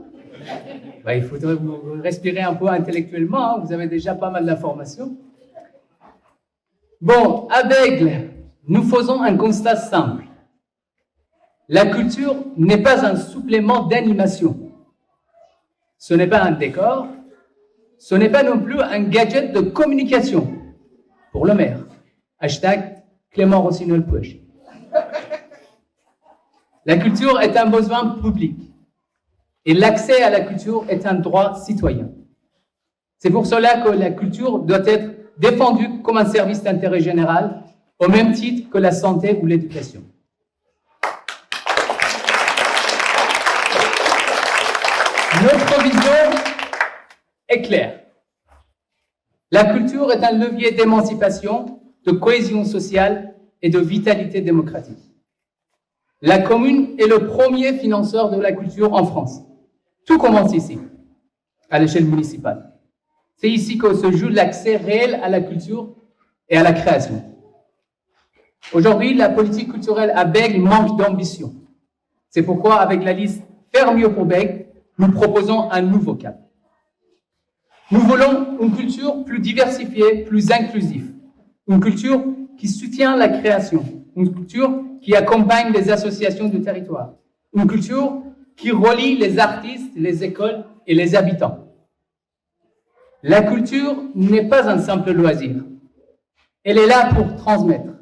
Il faudrait vous respirer un peu intellectuellement, hein. Vous avez déjà pas mal d'informations. Bon, à Bègles, nous faisons un constat simple. La culture n'est pas un supplément d'animation. Ce n'est pas un décor. Ce n'est pas non plus un gadget de communication. Pour le maire. Hashtag Clément Rossignol-Puech. La culture est un besoin public. Et l'accès à la culture est un droit citoyen. C'est pour cela que la culture doit être défendue comme un service d'intérêt général, au même titre que la santé ou l'éducation. Notre vision est claire. La culture est un levier d'émancipation, de cohésion sociale et de vitalité démocratique. La commune est le premier financeur de la culture en France. Tout commence ici, à l'échelle municipale. C'est ici que se joue l'accès réel à la culture et à la création. Aujourd'hui, la politique culturelle à Bègles manque d'ambition. C'est pourquoi, avec la liste Faire mieux pour Bègles, nous proposons un nouveau cap. Nous voulons une culture plus diversifiée, plus inclusive. Une culture qui soutient la création. Une culture qui accompagne les associations du territoire. Une culture qui relie les artistes, les écoles et les habitants. La culture n'est pas un simple loisir. Elle est là pour transmettre,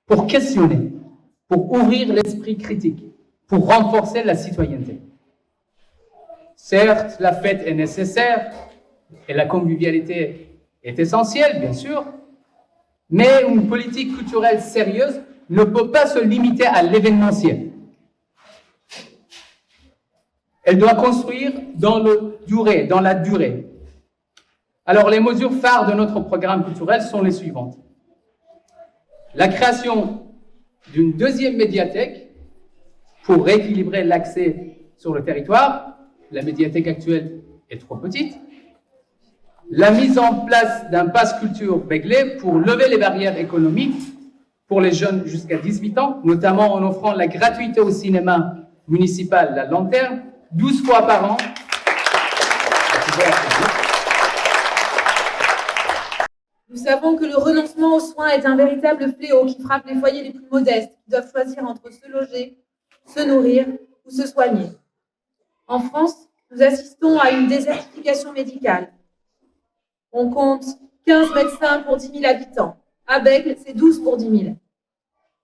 pour questionner, pour ouvrir l'esprit critique, pour renforcer la citoyenneté. Certes, la fête est nécessaire et la convivialité est essentielle, bien sûr, mais une politique culturelle sérieuse ne peut pas se limiter à l'événementiel. Elle doit construire dans la durée. Alors, les mesures phares de notre programme culturel sont les suivantes. La création d'une deuxième médiathèque pour rééquilibrer l'accès sur le territoire. La médiathèque actuelle est trop petite. La mise en place d'un pass culture Begley pour lever les barrières économiques pour les jeunes jusqu'à 18 ans, notamment en offrant la gratuité au cinéma municipal La Lanterne, 12 fois par an. Nous savons que le renoncement aux soins est un véritable fléau qui frappe les foyers les plus modestes, qui doivent choisir entre se loger, se nourrir ou se soigner. En France, nous assistons à une désertification médicale. On compte 15 médecins pour 10 000 habitants. À Bègles, c'est 12 pour 10 000.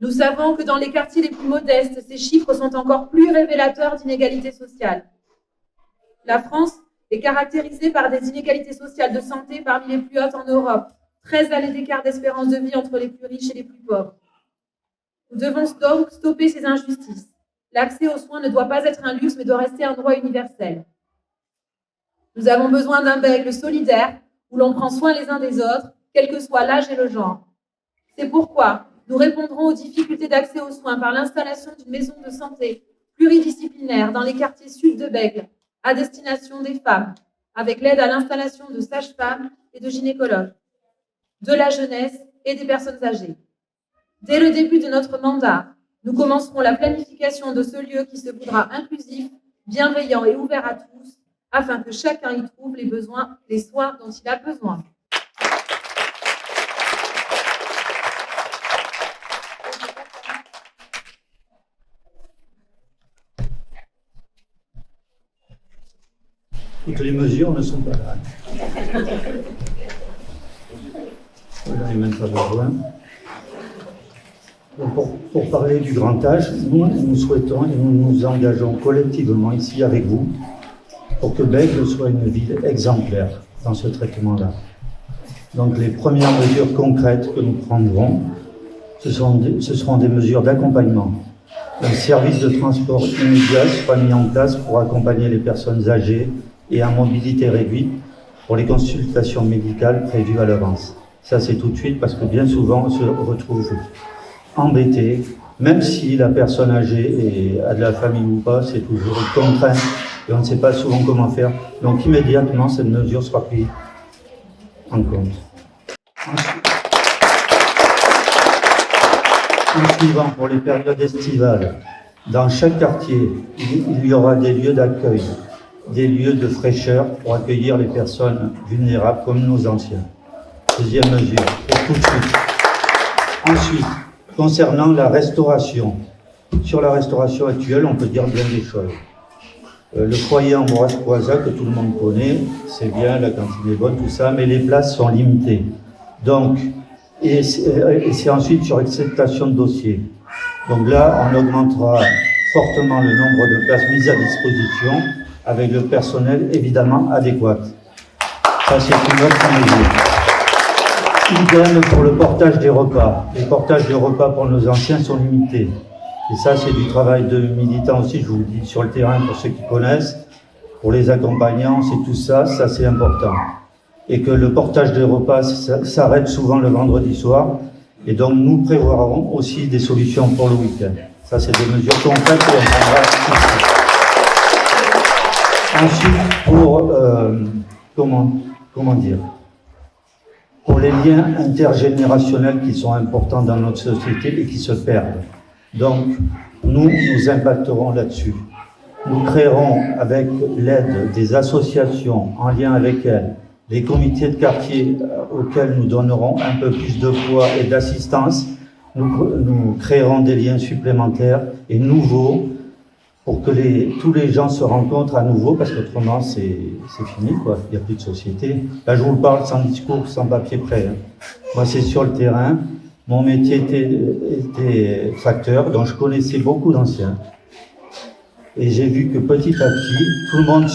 Nous savons que dans les quartiers les plus modestes, ces chiffres sont encore plus révélateurs d'inégalités sociales. La France est caractérisée par des inégalités sociales de santé parmi les plus hautes en Europe. 13 années d'écart d'espérance de vie entre les plus riches et les plus pauvres. Nous devons donc stopper ces injustices. L'accès aux soins ne doit pas être un luxe, mais doit rester un droit universel. Nous avons besoin d'un Bègles solidaire, où l'on prend soin les uns des autres, quel que soit l'âge et le genre. C'est pourquoi nous répondrons aux difficultés d'accès aux soins par l'installation d'une maison de santé pluridisciplinaire dans les quartiers sud de Bègles, à destination des femmes, avec l'aide à l'installation de sages-femmes et de gynécologues, de la jeunesse et des personnes âgées. Dès le début de notre mandat, nous commencerons la planification de ce lieu qui se voudra inclusif, bienveillant et ouvert à tous, afin que chacun y trouve les soins dont il a besoin. Toutes les mesures ne sont pas là. J'en ai même pas besoin. Pour parler du grand âge, nous souhaitons et nous nous engageons collectivement ici avec vous pour que Bègles soit une ville exemplaire dans ce traitement-là. Donc les premières mesures concrètes que nous prendrons, ce seront des mesures d'accompagnement. Un service de transport immédiat sera mis en place pour accompagner les personnes âgées et à mobilité réduite pour les consultations médicales prévues à l'avance. Ça, c'est tout de suite parce que bien souvent, on se retrouve embêté, même si la personne âgée a de la famille ou pas, c'est toujours une contrainte et on ne sait pas souvent comment faire. Donc immédiatement, cette mesure sera prise en compte. En suivant, pour les périodes estivales, dans chaque quartier, il y aura des lieux d'accueil, des lieux de fraîcheur pour accueillir les personnes vulnérables comme nos anciens. Deuxième mesure, pour tout de suite. Ensuite, concernant la restauration, sur la restauration actuelle, on peut dire bien des choses. Le foyer Ambroise Croizat, que tout le monde connaît, c'est bien, la cantine est bonne, tout ça, mais les places sont limitées. Donc, et c'est ensuite sur acceptation de dossier. Donc là, on augmentera fortement le nombre de places mises à disposition avec le personnel évidemment adéquat. Ça, c'est une autre mesure. Idem pour le portage des repas. Les portages de repas pour nos anciens sont limités. Et ça, c'est du travail de militants aussi, je vous le dis, sur le terrain pour ceux qui connaissent. Pour les accompagnants, c'est tout ça, ça c'est important. Et que le portage des repas s'arrête souvent le vendredi soir. Et donc, nous prévoirons aussi des solutions pour le week-end. Ça, c'est des mesures concrètes que l'on prendra ici. Ensuite, pour, comment dire, pour les liens intergénérationnels qui sont importants dans notre société et qui se perdent. Donc, nous impacterons là-dessus. Nous créerons, avec l'aide des associations, en lien avec elles, des comités de quartier auxquels nous donnerons un peu plus de poids et d'assistance. Nous créerons des liens supplémentaires et nouveaux pour que tous les gens se rencontrent à nouveau, parce qu'autrement c'est fini, quoi. Il n'y a plus de société. Là, je vous parle sans discours, sans papier prêt. Hein. Moi, c'est sur le terrain. Mon métier était facteur, donc je connaissais beaucoup d'anciens. Et j'ai vu que petit à petit, tout le monde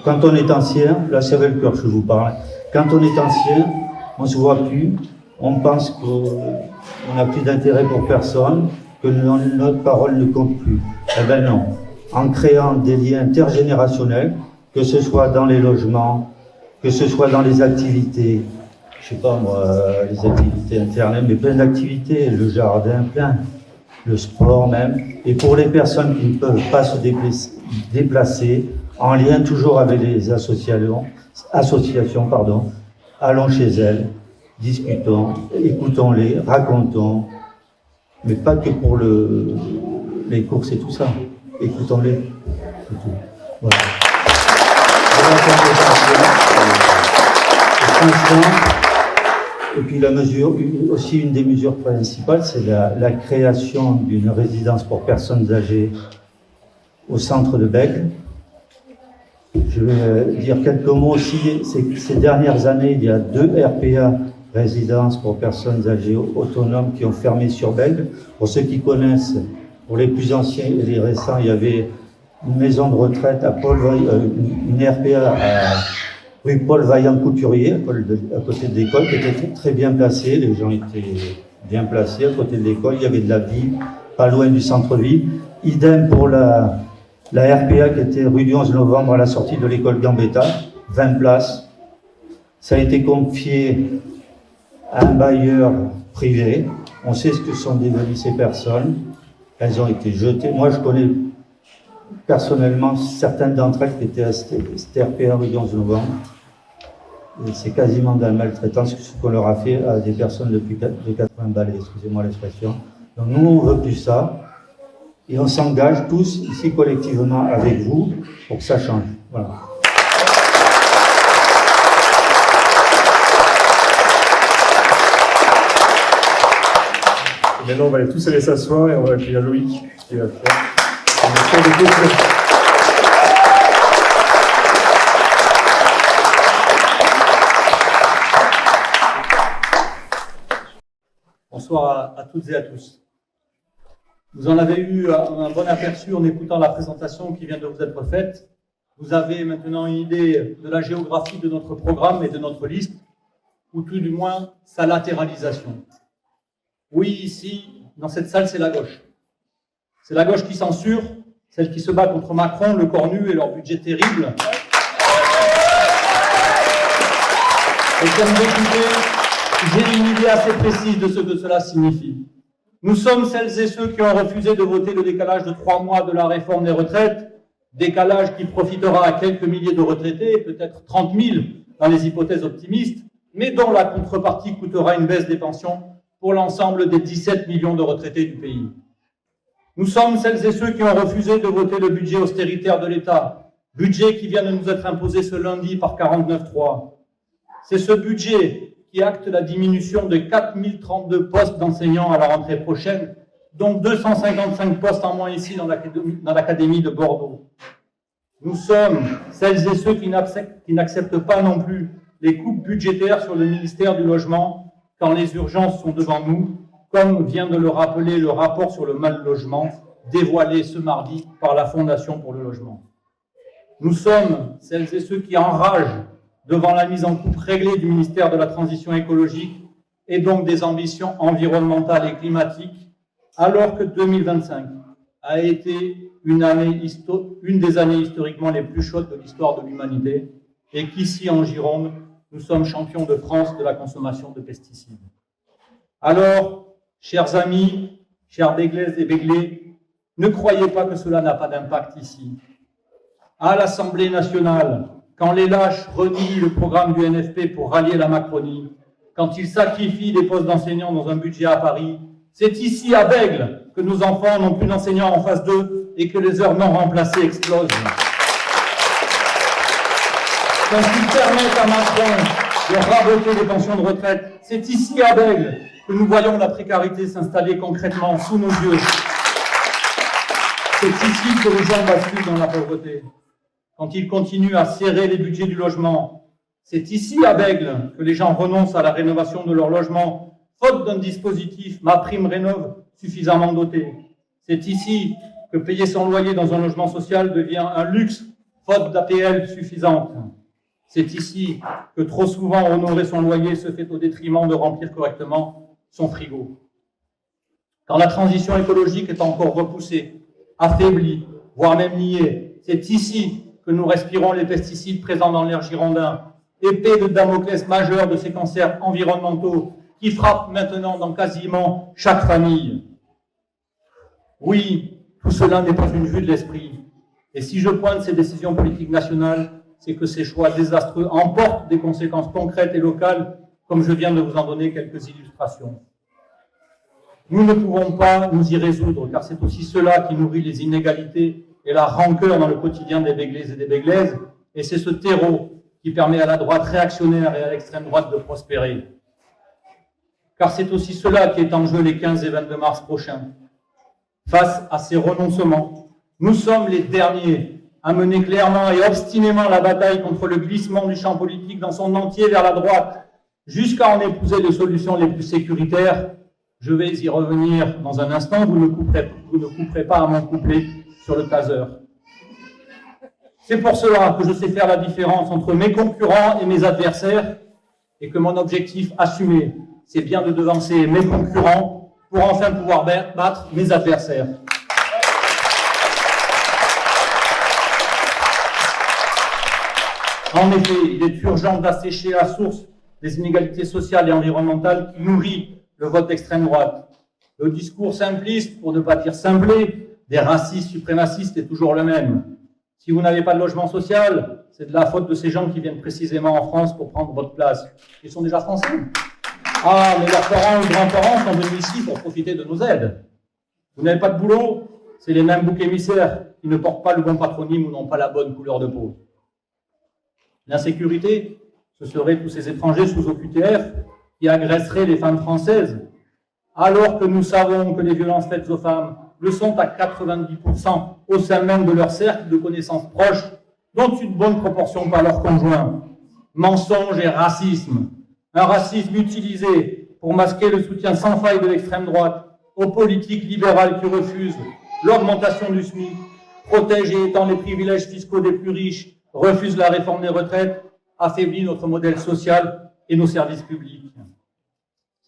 quand on est ancien, là c'est avec le cœur que je vous parle, quand on est ancien, on se voit plus, on pense qu'on n'a plus d'intérêt pour personne, que notre parole ne compte plus. Eh ben non. En créant des liens intergénérationnels, que ce soit dans les logements, que ce soit dans les activités, je sais pas moi, les activités internes, mais plein d'activités, le jardin, plein, le sport même, et pour les personnes qui ne peuvent pas se déplacer, en lien toujours avec les associations, allons chez elles, discutons, écoutons-les, racontons, mais pas que pour les courses et tout ça, écoutons-les, c'est tout. Voilà. Et puis une des mesures principales, c'est la création d'une résidence pour personnes âgées au centre de Bègles. Je vais dire quelques mots aussi. Ces dernières années, il y a 2 RPA, résidences pour personnes âgées autonomes, qui ont fermé sur Bègles. Pour ceux qui connaissent, pour les plus anciens et les récents, il y avait une maison de retraite à une RPA à rue Paul Vaillant-Couturier, à côté de l'école, qui était très bien placée. Les gens étaient bien placés à côté de l'école. Il y avait de la vie, pas loin du centre-ville. Idem pour la RPA qui était rue du 11 novembre à la sortie de l'école Gambetta, 20 places. Ça a été confié à un bailleur privé. On sait ce que sont devenues ces personnes. Elles ont été jetées. Moi, je connais personnellement certaines d'entre elles qui étaient à cette RPA rue du 11 novembre. Et c'est quasiment de la maltraitance ce qu'on leur a fait à des personnes de 80 balais, excusez-moi l'expression. Donc nous, on ne veut plus ça. Et on s'engage tous ici collectivement avec vous pour que ça change. Voilà. Et maintenant, on va tous aller s'asseoir et on va accueillir Loïc qui va faire des questions. Bonsoir à toutes et à tous. Vous en avez eu un bon aperçu en écoutant la présentation qui vient de vous être faite. Vous avez maintenant une idée de la géographie de notre programme et de notre liste, ou tout du moins sa latéralisation. Oui, ici, dans cette salle, c'est la gauche. C'est la gauche qui censure, celle qui se bat contre Macron, le Cornu et leur budget terrible. Et comme vous écoutez, j'ai une idée assez précise de ce que cela signifie. Nous sommes celles et ceux qui ont refusé de voter le décalage de 3 mois de la réforme des retraites, décalage qui profitera à quelques milliers de retraités, peut-être 30 000 dans les hypothèses optimistes, mais dont la contrepartie coûtera une baisse des pensions pour l'ensemble des 17 millions de retraités du pays. Nous sommes celles et ceux qui ont refusé de voter le budget austéritaire de l'État, budget qui vient de nous être imposé ce lundi par 49.3. C'est ce budget qui acte la diminution de 4032 postes d'enseignants à la rentrée prochaine, dont 255 postes en moins ici dans l'académie de Bordeaux. Nous sommes celles et ceux qui n'acceptent pas non plus les coupes budgétaires sur le ministère du Logement quand les urgences sont devant nous, comme vient de le rappeler le rapport sur le mal-logement dévoilé ce mardi par la Fondation pour le logement. Nous sommes celles et ceux qui enragent devant la mise en coupe réglée du ministère de la Transition écologique et donc des ambitions environnementales et climatiques, alors que 2025 a été une des années historiquement les plus chaudes de l'histoire de l'humanité et qu'ici en Gironde, nous sommes champions de France de la consommation de pesticides. Alors, chers amis, chers Béglaises et Béglés, ne croyez pas que cela n'a pas d'impact ici. À l'Assemblée nationale, quand les lâches renient le programme du NFP pour rallier la Macronie, quand ils sacrifient des postes d'enseignants dans un budget à Paris, c'est ici à Bègles que nos enfants n'ont plus d'enseignants en face d'eux et que les heures non remplacées explosent. Quand ils permettent à Macron de raboter les pensions de retraite, c'est ici à Bègles que nous voyons la précarité s'installer concrètement sous nos yeux. C'est ici que les gens basculent dans la pauvreté. Quand ils continuent à serrer les budgets du logement, c'est ici, à Bègles, que les gens renoncent à la rénovation de leur logement, faute d'un dispositif MaPrimeRénov' suffisamment doté. C'est ici que payer son loyer dans un logement social devient un luxe, faute d'APL suffisante. C'est ici que trop souvent honorer son loyer se fait au détriment de remplir correctement son frigo. Quand la transition écologique est encore repoussée, affaiblie, voire même niée, c'est ici que nous respirons les pesticides présents dans l'air girondin, épée de Damoclès majeure de ces cancers environnementaux qui frappent maintenant dans quasiment chaque famille. Oui, tout cela n'est pas une vue de l'esprit. Et si je pointe ces décisions politiques nationales, c'est que ces choix désastreux emportent des conséquences concrètes et locales, comme je viens de vous en donner quelques illustrations. Nous ne pouvons pas nous y résoudre, car c'est aussi cela qui nourrit les inégalités et la rancœur dans le quotidien des Béglaises et des Béglaises, et c'est ce terreau qui permet à la droite réactionnaire et à l'extrême droite de prospérer. Car c'est aussi cela qui est en jeu les 15 et 22 mars prochains. Face à ces renoncements, nous sommes les derniers à mener clairement et obstinément la bataille contre le glissement du champ politique dans son entier vers la droite, jusqu'à en épouser les solutions les plus sécuritaires. Je vais y revenir dans un instant, vous ne couperez pas à mon couplet sur le taser. C'est pour cela que je sais faire la différence entre mes concurrents et mes adversaires, et que mon objectif assumé, c'est bien de devancer mes concurrents pour enfin pouvoir battre mes adversaires. En effet, il est urgent d'assécher la source des inégalités sociales et environnementales qui nourrit le vote d'extrême droite. Le discours simpliste, pour ne pas dire simplé, des racistes suprémacistes est toujours le même. Si vous n'avez pas de logement social, c'est de la faute de ces gens qui viennent précisément en France pour prendre votre place. Ils sont déjà français. Ah, mais leurs parents ou grands-parents sont venus ici pour profiter de nos aides. Vous n'avez pas de boulot, c'est les mêmes boucs émissaires qui ne portent pas le bon patronyme ou n'ont pas la bonne couleur de peau. L'insécurité, ce seraient tous ces étrangers sous OQTF qui agresseraient les femmes françaises, alors que nous savons que les violences faites aux femmes le sont à 90% au sein même de leur cercle de connaissances proches, dont une bonne proportion par leurs conjoints. Mensonge et racisme. Un racisme utilisé pour masquer le soutien sans faille de l'extrême droite aux politiques libérales qui refusent l'augmentation du SMIC, protègent et étendent les privilèges fiscaux des plus riches, refusent la réforme des retraites, affaiblit notre modèle social et nos services publics.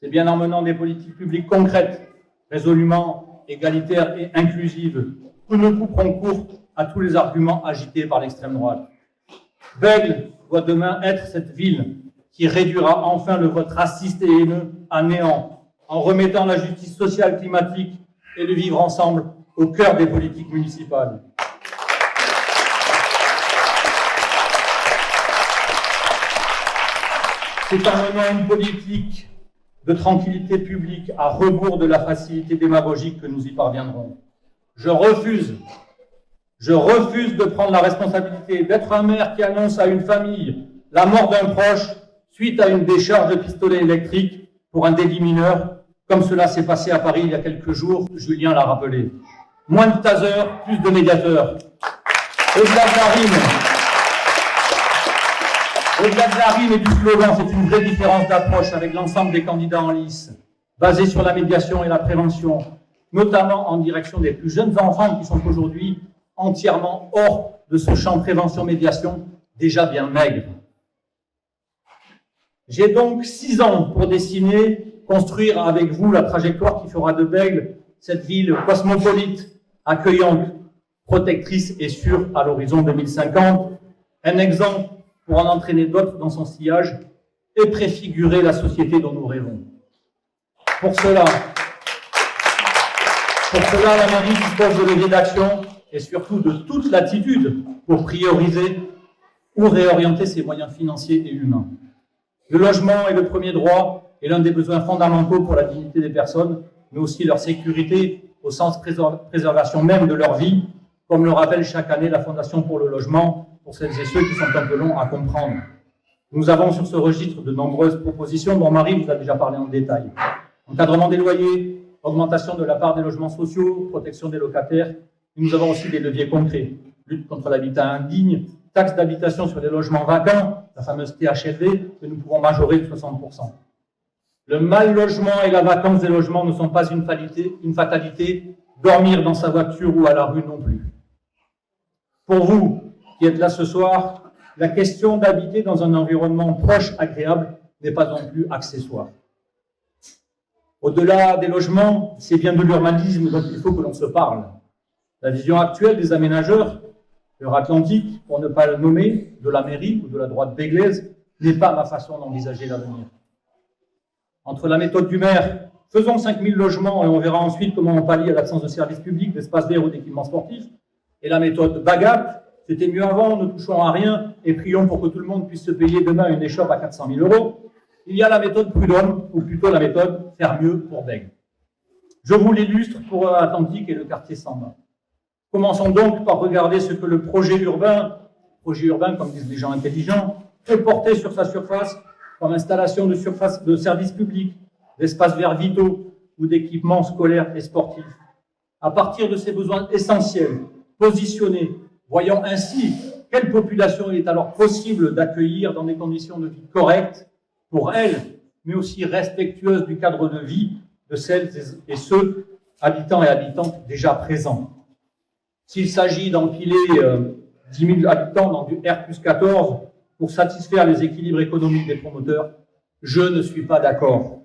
C'est bien en menant des politiques publiques concrètes, résolument égalitaires et inclusives, que nous couperons court à tous les arguments agités par l'extrême droite. Bègles doit demain être cette ville qui réduira enfin le vote raciste et haineux à néant, en remettant la justice sociale, climatique et le vivre ensemble au cœur des politiques municipales. C'est en menant une politique de tranquillité publique à rebours de la facilité démagogique que nous y parviendrons. Je refuse de prendre la responsabilité d'être un maire qui annonce à une famille la mort d'un proche suite à une décharge de pistolet électrique pour un délit mineur, comme cela s'est passé à Paris il y a quelques jours, Julien l'a rappelé. Moins de tasers, plus de médiateurs. Au-delà de la rime et du slogan, c'est une vraie différence d'approche avec l'ensemble des candidats en lice, basée sur la médiation et la prévention, notamment en direction des plus jeunes enfants qui sont aujourd'hui entièrement hors de ce champ prévention-médiation déjà bien maigre. J'ai donc 6 ans pour dessiner, construire avec vous la trajectoire qui fera de Bègles cette ville cosmopolite, accueillante, protectrice et sûre à l'horizon 2050, un exemple pour en entraîner d'autres dans son sillage et préfigurer la société dont nous rêvons. Pour cela, la mairie dispose de leviers d'action et surtout de toute latitude pour prioriser ou réorienter ses moyens financiers et humains. Le logement est le premier droit et l'un des besoins fondamentaux pour la dignité des personnes, mais aussi leur sécurité au sens préservation même de leur vie, comme le rappelle chaque année la Fondation pour le logement, pour celles et ceux qui sont un peu longs à comprendre. Nous avons sur ce registre de nombreuses propositions dont Marie vous a déjà parlé en détail. Encadrement des loyers, augmentation de la part des logements sociaux, protection des locataires, Nous avons aussi des leviers concrets. Lutte contre l'habitat indigne, taxe d'habitation sur les logements vacants, la fameuse THLV, que nous pouvons majorer de 60%. Le mal logement et la vacance des logements ne sont pas une fatalité, dormir dans sa voiture ou à la rue non plus. Pour vous qui êtes là ce soir, la question d'habiter dans un environnement proche, agréable, n'est pas non plus accessoire. Au-delà des logements, c'est bien de l'urbanisme dont il faut que l'on se parle. La vision actuelle des aménageurs, Euratlantique, pour ne pas le nommer, de la mairie ou de la droite béglaise, n'est pas ma façon d'envisager l'avenir. Entre la méthode du maire, faisons 5000 logements et on verra ensuite comment on pallie à l'absence de services publics, d'espaces verts ou d'équipements sportifs, et la méthode Bagat, c'était mieux avant, ne touchons à rien et prions pour que tout le monde puisse se payer demain une échoppe à 400 000 €. Il y a la méthode Prud'homme, ou plutôt la méthode faire mieux pour Bègles. Je vous l'illustre pour Euratlantique et le quartier Samba. Commençons donc par regarder ce que le projet urbain comme disent les gens intelligents, peut porter sur sa surface comme installation de services publics, d'espaces verts vitaux ou d'équipements scolaires et sportifs. À partir de ces besoins essentiels, positionnés, voyons ainsi quelle population il est alors possible d'accueillir dans des conditions de vie correctes pour elle, mais aussi respectueuses du cadre de vie de celles et ceux, habitants et habitantes déjà présents. S'il s'agit d'empiler 10 000 habitants dans du R+14 pour satisfaire les équilibres économiques des promoteurs, je ne suis pas d'accord.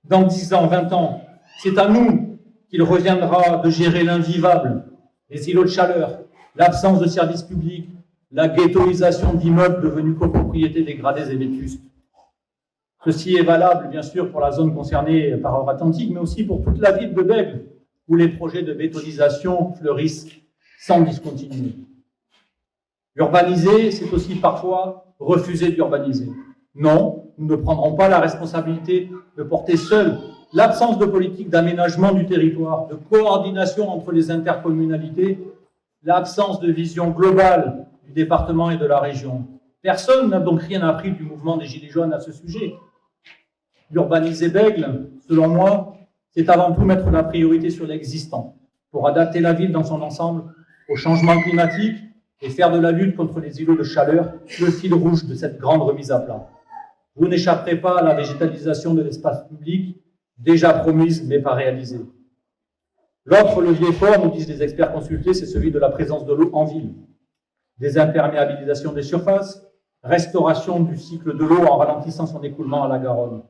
Dans 10 ans, 20 ans, c'est à nous qu'il reviendra de gérer l'invivable, les îlots de chaleur, l'absence de services publics, la ghettoisation d'immeubles devenus copropriétés dégradées et vétustes. Ceci est valable, bien sûr, pour la zone concernée par Euratlantique, mais aussi pour toute la ville de Bègles, où les projets de bétonisation fleurissent sans discontinuer. Urbaniser, c'est aussi parfois refuser d'urbaniser. Non, nous ne prendrons pas la responsabilité de porter seuls l'absence de politique d'aménagement du territoire, de coordination entre les intercommunalités, l'absence de vision globale du département et de la région. Personne n'a donc rien appris du mouvement des Gilets jaunes à ce sujet. Urbaniser Bègles, selon moi, c'est avant tout mettre la priorité sur l'existant, pour adapter la ville dans son ensemble au changement climatique et faire de la lutte contre les îlots de chaleur le fil rouge de cette grande remise à plat. Vous n'échapperez pas à la végétalisation de l'espace public, déjà promise mais pas réalisée. L'autre levier fort, nous disent les experts consultés, c'est celui de la présence de l'eau en ville. Désimperméabilisation des surfaces, restauration du cycle de l'eau en ralentissant son écoulement à la Garonne.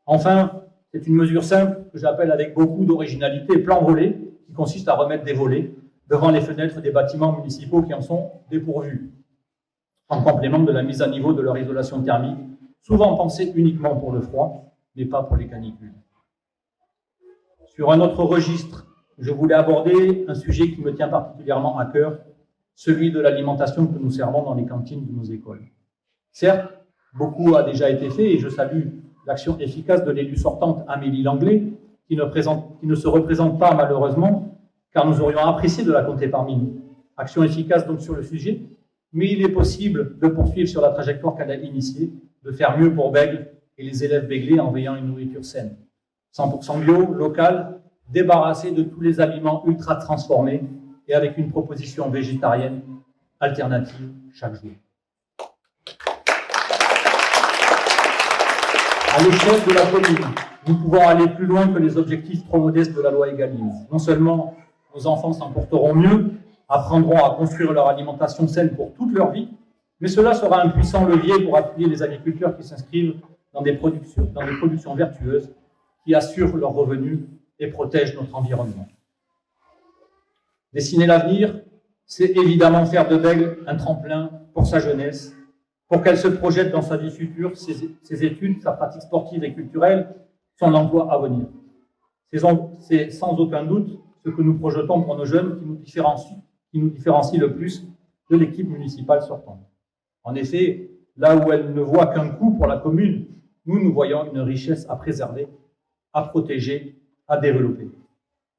Enfin, c'est une mesure simple que j'appelle avec beaucoup d'originalité plan volet, qui consiste à remettre des volets devant les fenêtres des bâtiments municipaux qui en sont dépourvus, en complément de la mise à niveau de leur isolation thermique, souvent pensée uniquement pour le froid, mais pas pour les canicules. Sur un autre registre, je voulais aborder un sujet qui me tient particulièrement à cœur, celui de l'alimentation que nous servons dans les cantines de nos écoles. Certes, beaucoup a déjà été fait et je salue l'action efficace de l'élue sortante Amélie Langlais, qui ne se représente pas malheureusement, car nous aurions apprécié de la compter parmi nous. Action efficace donc sur le sujet, mais il est possible de poursuivre sur la trajectoire qu'elle a initiée, de faire mieux pour Bègles et les élèves béglés en veillant une nourriture saine. 100% bio, local, débarrassé de tous les aliments ultra transformés et avec une proposition végétarienne alternative chaque jour. À l'échelle de la commune, nous pouvons aller plus loin que les objectifs trop modestes de la loi Egalim. Non seulement nos enfants s'en porteront mieux, apprendront à construire leur alimentation saine pour toute leur vie, mais cela sera un puissant levier pour appuyer les agriculteurs qui s'inscrivent dans des productions vertueuses qui assurent leurs revenus et protègent notre environnement. Dessiner l'avenir, c'est évidemment faire de Bègles un tremplin pour sa jeunesse, pour qu'elle se projette dans sa vie future, ses études, sa pratique sportive et culturelle, son emploi à venir. C'est sans aucun doute ce que nous projetons pour nos jeunes qui nous différencie le plus de l'équipe municipale sortante. En effet, là où elle ne voit qu'un coût pour la commune, nous voyons une richesse à préserver, à protéger, à développer.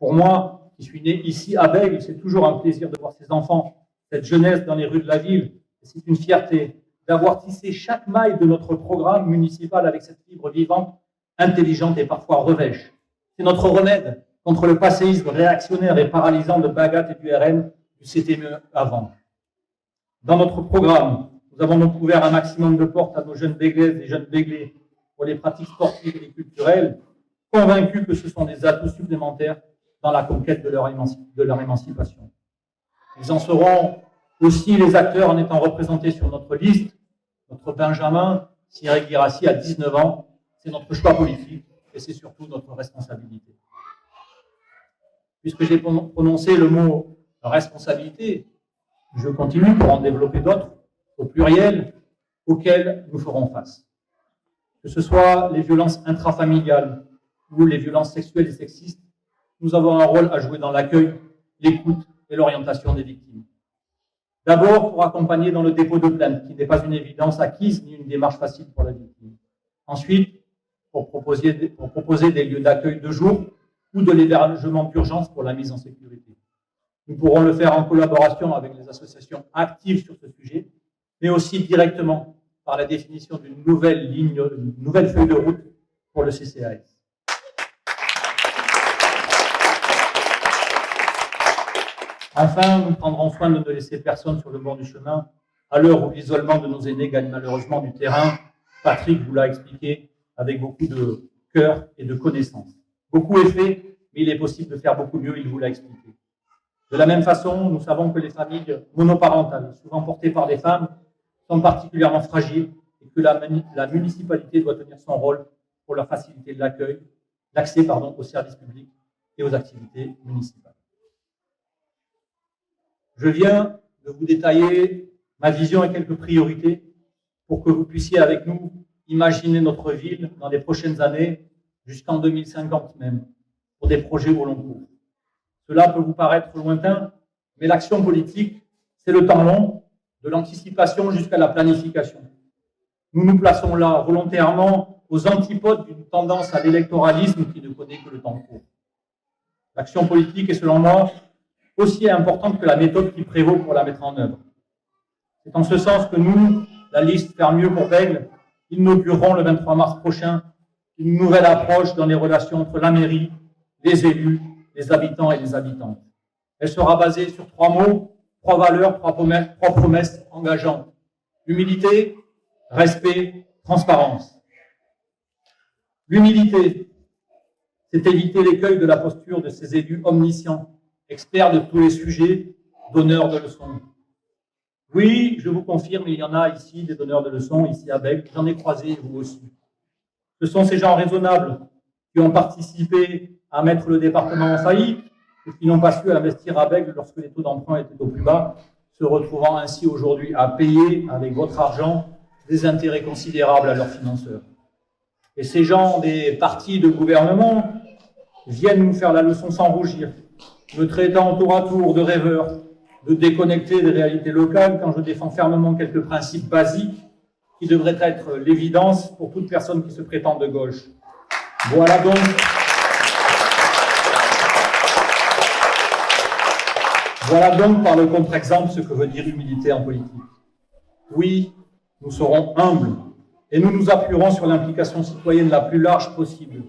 Pour moi, qui suis né ici à Bègles, c'est toujours un plaisir de voir ces enfants, cette jeunesse dans les rues de la ville. C'est une fierté d'avoir tissé chaque maille de notre programme municipal avec cette fibre vivante, intelligente et parfois revêche. C'est notre remède contre le passéisme réactionnaire et paralysant de Bagat et du RN c'était mieux avant. Dans notre programme, nous avons donc ouvert un maximum de portes à nos jeunes Béglaises et jeunes Béglés pour les pratiques sportives et culturelles, convaincus que ce sont des atouts supplémentaires dans la conquête de leur émancipation. Ils en seront aussi les acteurs en étant représentés sur notre liste. Notre Benjamin, Cyril Guirassi, à 19 ans, c'est notre choix politique et c'est surtout notre responsabilité. Puisque j'ai prononcé le mot responsabilité, je continue pour en développer d'autres, au pluriel, auxquels nous ferons face. Que ce soit les violences intrafamiliales ou les violences sexuelles et sexistes, nous avons un rôle à jouer dans l'accueil, l'écoute et l'orientation des victimes. D'abord, pour accompagner dans le dépôt de plainte, qui n'est pas une évidence acquise ni une démarche facile pour la victime. Ensuite, pour proposer des lieux d'accueil de jour ou de l'hébergement d'urgence pour la mise en sécurité. Nous pourrons le faire en collaboration avec les associations actives sur ce sujet, mais aussi directement par la définition d'une nouvelle feuille de route pour le CCAS. Enfin, nous prendrons soin de ne laisser personne sur le bord du chemin à l'heure où l'isolement de nos aînés gagne malheureusement du terrain. Patrick vous l'a expliqué avec beaucoup de cœur et de connaissance. Beaucoup est fait, mais il est possible de faire beaucoup mieux, il vous l'a expliqué. De la même façon, nous savons que les familles monoparentales, souvent portées par des femmes, sont particulièrement fragiles et que la municipalité doit tenir son rôle pour leur faciliter l'accès aux services publics et aux activités municipales. Je viens de vous détailler ma vision et quelques priorités pour que vous puissiez avec nous imaginer notre ville dans les prochaines années, jusqu'en 2050 même, pour des projets au long cours. Cela peut vous paraître lointain, mais l'action politique, c'est le temps long, de l'anticipation jusqu'à la planification. Nous nous plaçons là volontairement aux antipodes d'une tendance à l'électoralisme qui ne connaît que le temps court. L'action politique est, selon moi, aussi importante que la méthode qui prévaut pour la mettre en œuvre. C'est en ce sens que nous, la liste Faire mieux pour Bègles, inaugurerons le 23 mars prochain une nouvelle approche dans les relations entre la mairie, les élus, les habitants et les habitantes. Elle sera basée sur 3 mots, 3 valeurs, 3 promesses engageantes. Humilité, respect, transparence. L'humilité, c'est éviter l'écueil de la posture de ces élus omniscients, experts de tous les sujets, donneurs de leçons. Oui, je vous confirme, il y en a ici des donneurs de leçons, ici à Bègles, j'en ai croisé, vous aussi. Ce sont ces gens raisonnables qui ont participé à mettre le département en faillite, et qui n'ont pas su investir à Bègles lorsque les taux d'emprunt étaient au plus bas, se retrouvant ainsi aujourd'hui à payer avec votre argent des intérêts considérables à leurs financeurs. Et ces gens des partis de gouvernement viennent nous faire la leçon sans rougir, me traitant tour à tour de rêveurs, de déconnecter des réalités locales quand je défends fermement quelques principes basiques qui devraient être l'évidence pour toute personne qui se prétend de gauche. Voilà donc par le contre-exemple ce que veut dire humilité en politique. Oui, nous serons humbles et nous nous appuierons sur l'implication citoyenne la plus large possible.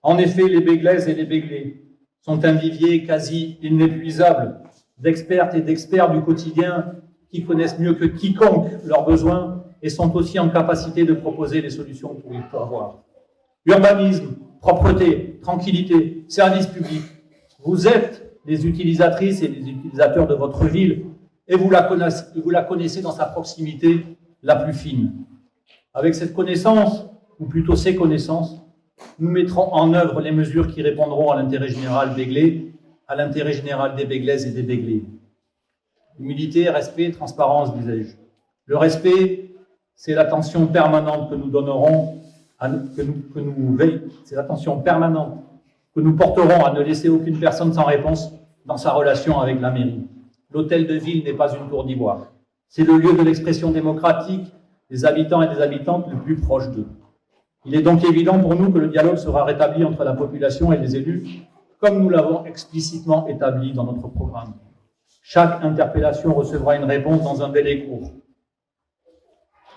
En effet, les Béglaises et les Béglés sont un vivier quasi inépuisable d'expertes et d'experts du quotidien qui connaissent mieux que quiconque leurs besoins et sont aussi en capacité de proposer les solutions pour y pourvoir. Urbanisme, propreté, tranquillité, services publics. Vous êtes les utilisatrices et les utilisateurs de votre ville et vous la connaissez dans sa proximité la plus fine. Avec cette connaissance, ou plutôt ces connaissances, nous mettrons en œuvre les mesures qui répondront à l'intérêt général béglé, à l'intérêt général des Béglaises et des Béglés. Humilité, respect, transparence, disais-je. Le respect, c'est l'attention permanente que nous donnerons, c'est l'attention permanente que nous porterons à ne laisser aucune personne sans réponse dans sa relation avec la mairie. L'hôtel de ville n'est pas une tour d'ivoire. C'est le lieu de l'expression démocratique des habitants et des habitantes le plus proche d'eux. Il est donc évident pour nous que le dialogue sera rétabli entre la population et les élus, comme nous l'avons explicitement établi dans notre programme. Chaque interpellation recevra une réponse dans un délai court.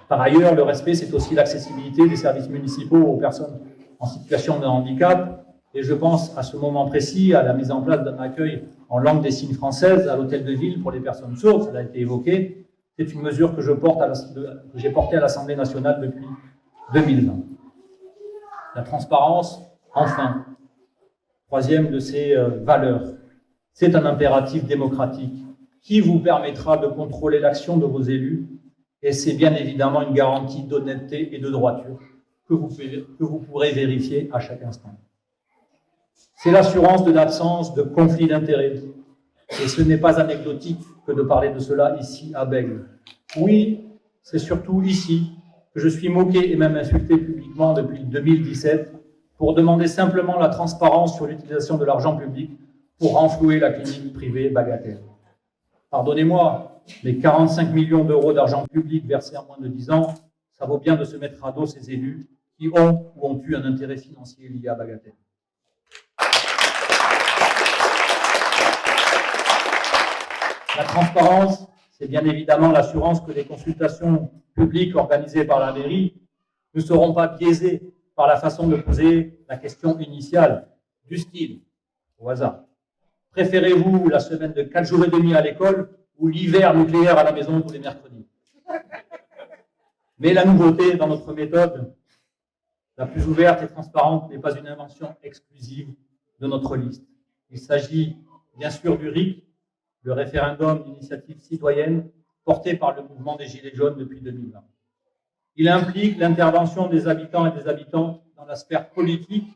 Par ailleurs, le respect, c'est aussi l'accessibilité des services municipaux aux personnes en situation de handicap Et je pense à ce moment précis, à la mise en place d'un accueil en langue des signes française à l'hôtel de ville pour les personnes sourdes, ça a été évoqué. C'est une mesure que j'ai portée à l'Assemblée nationale depuis 2020. La transparence, enfin, troisième de ces valeurs, c'est un impératif démocratique qui vous permettra de contrôler l'action de vos élus, et c'est bien évidemment une garantie d'honnêteté et de droiture que vous pourrez vérifier à chaque instant. C'est l'assurance de l'absence de conflit d'intérêts. Et ce n'est pas anecdotique que de parler de cela ici à Bègles. Oui, c'est surtout ici que je suis moqué et même insulté publiquement depuis 2017 pour demander simplement la transparence sur l'utilisation de l'argent public pour renflouer la clinique privée Bagatelle. Pardonnez-moi, mais 45 millions d'euros d'argent public versés en moins de 10 ans, ça vaut bien de se mettre à dos ces élus qui ont ou ont eu un intérêt financier lié à Bagatelle. La transparence, c'est bien évidemment l'assurance que les consultations publiques organisées par la mairie ne seront pas biaisées par la façon de poser la question initiale, du style, au hasard. Préférez-vous la semaine de 4 jours et demi à l'école ou l'hiver nucléaire à la maison tous les mercredis? Mais la nouveauté dans notre méthode, la plus ouverte et transparente, n'est pas une invention exclusive de notre liste. Il s'agit bien sûr du RIC, le référendum d'initiative citoyenne porté par le mouvement des Gilets jaunes depuis 2020. Il implique l'intervention des habitants et des habitantes dans la sphère politique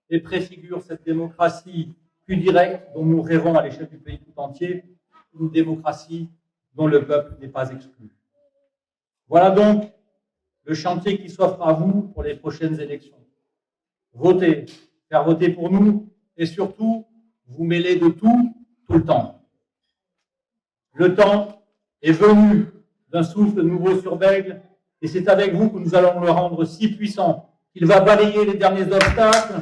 et préfigure cette démocratie plus directe dont nous rêvons à l'échelle du pays tout entier, une démocratie dont le peuple n'est pas exclu. Voilà donc le chantier qui s'offre à vous pour les prochaines élections. Votez, faire voter pour nous et surtout vous mêler de tout, tout le temps. Le temps est venu d'un souffle nouveau sur Bègles et c'est avec vous que nous allons le rendre si puissant qu'il va balayer les derniers obstacles,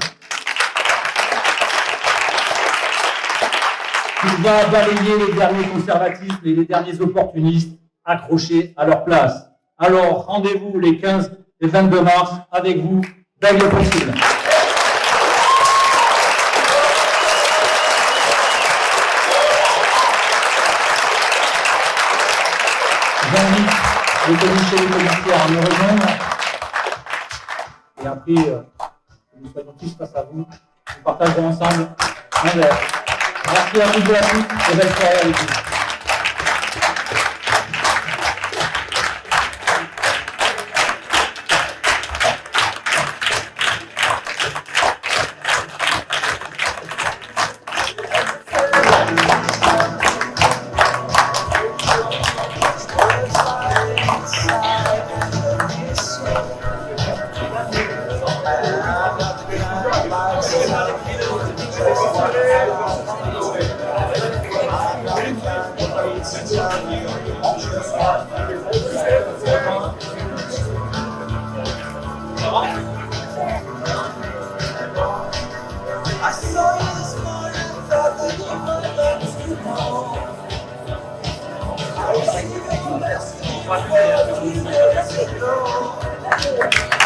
qu'il va balayer les derniers conservatismes et les derniers opportunistes accrochés à leur place. Alors, rendez-vous les 15 et 22 mars avec vous, Bègles possible. J'invite les commissaires et les commissaires à me rejoindre. Et après, nous soyons tous face à vous. Nous partagerons ensemble un verre. Merci à toutes et à tous et belle soirée avec vous. Merci.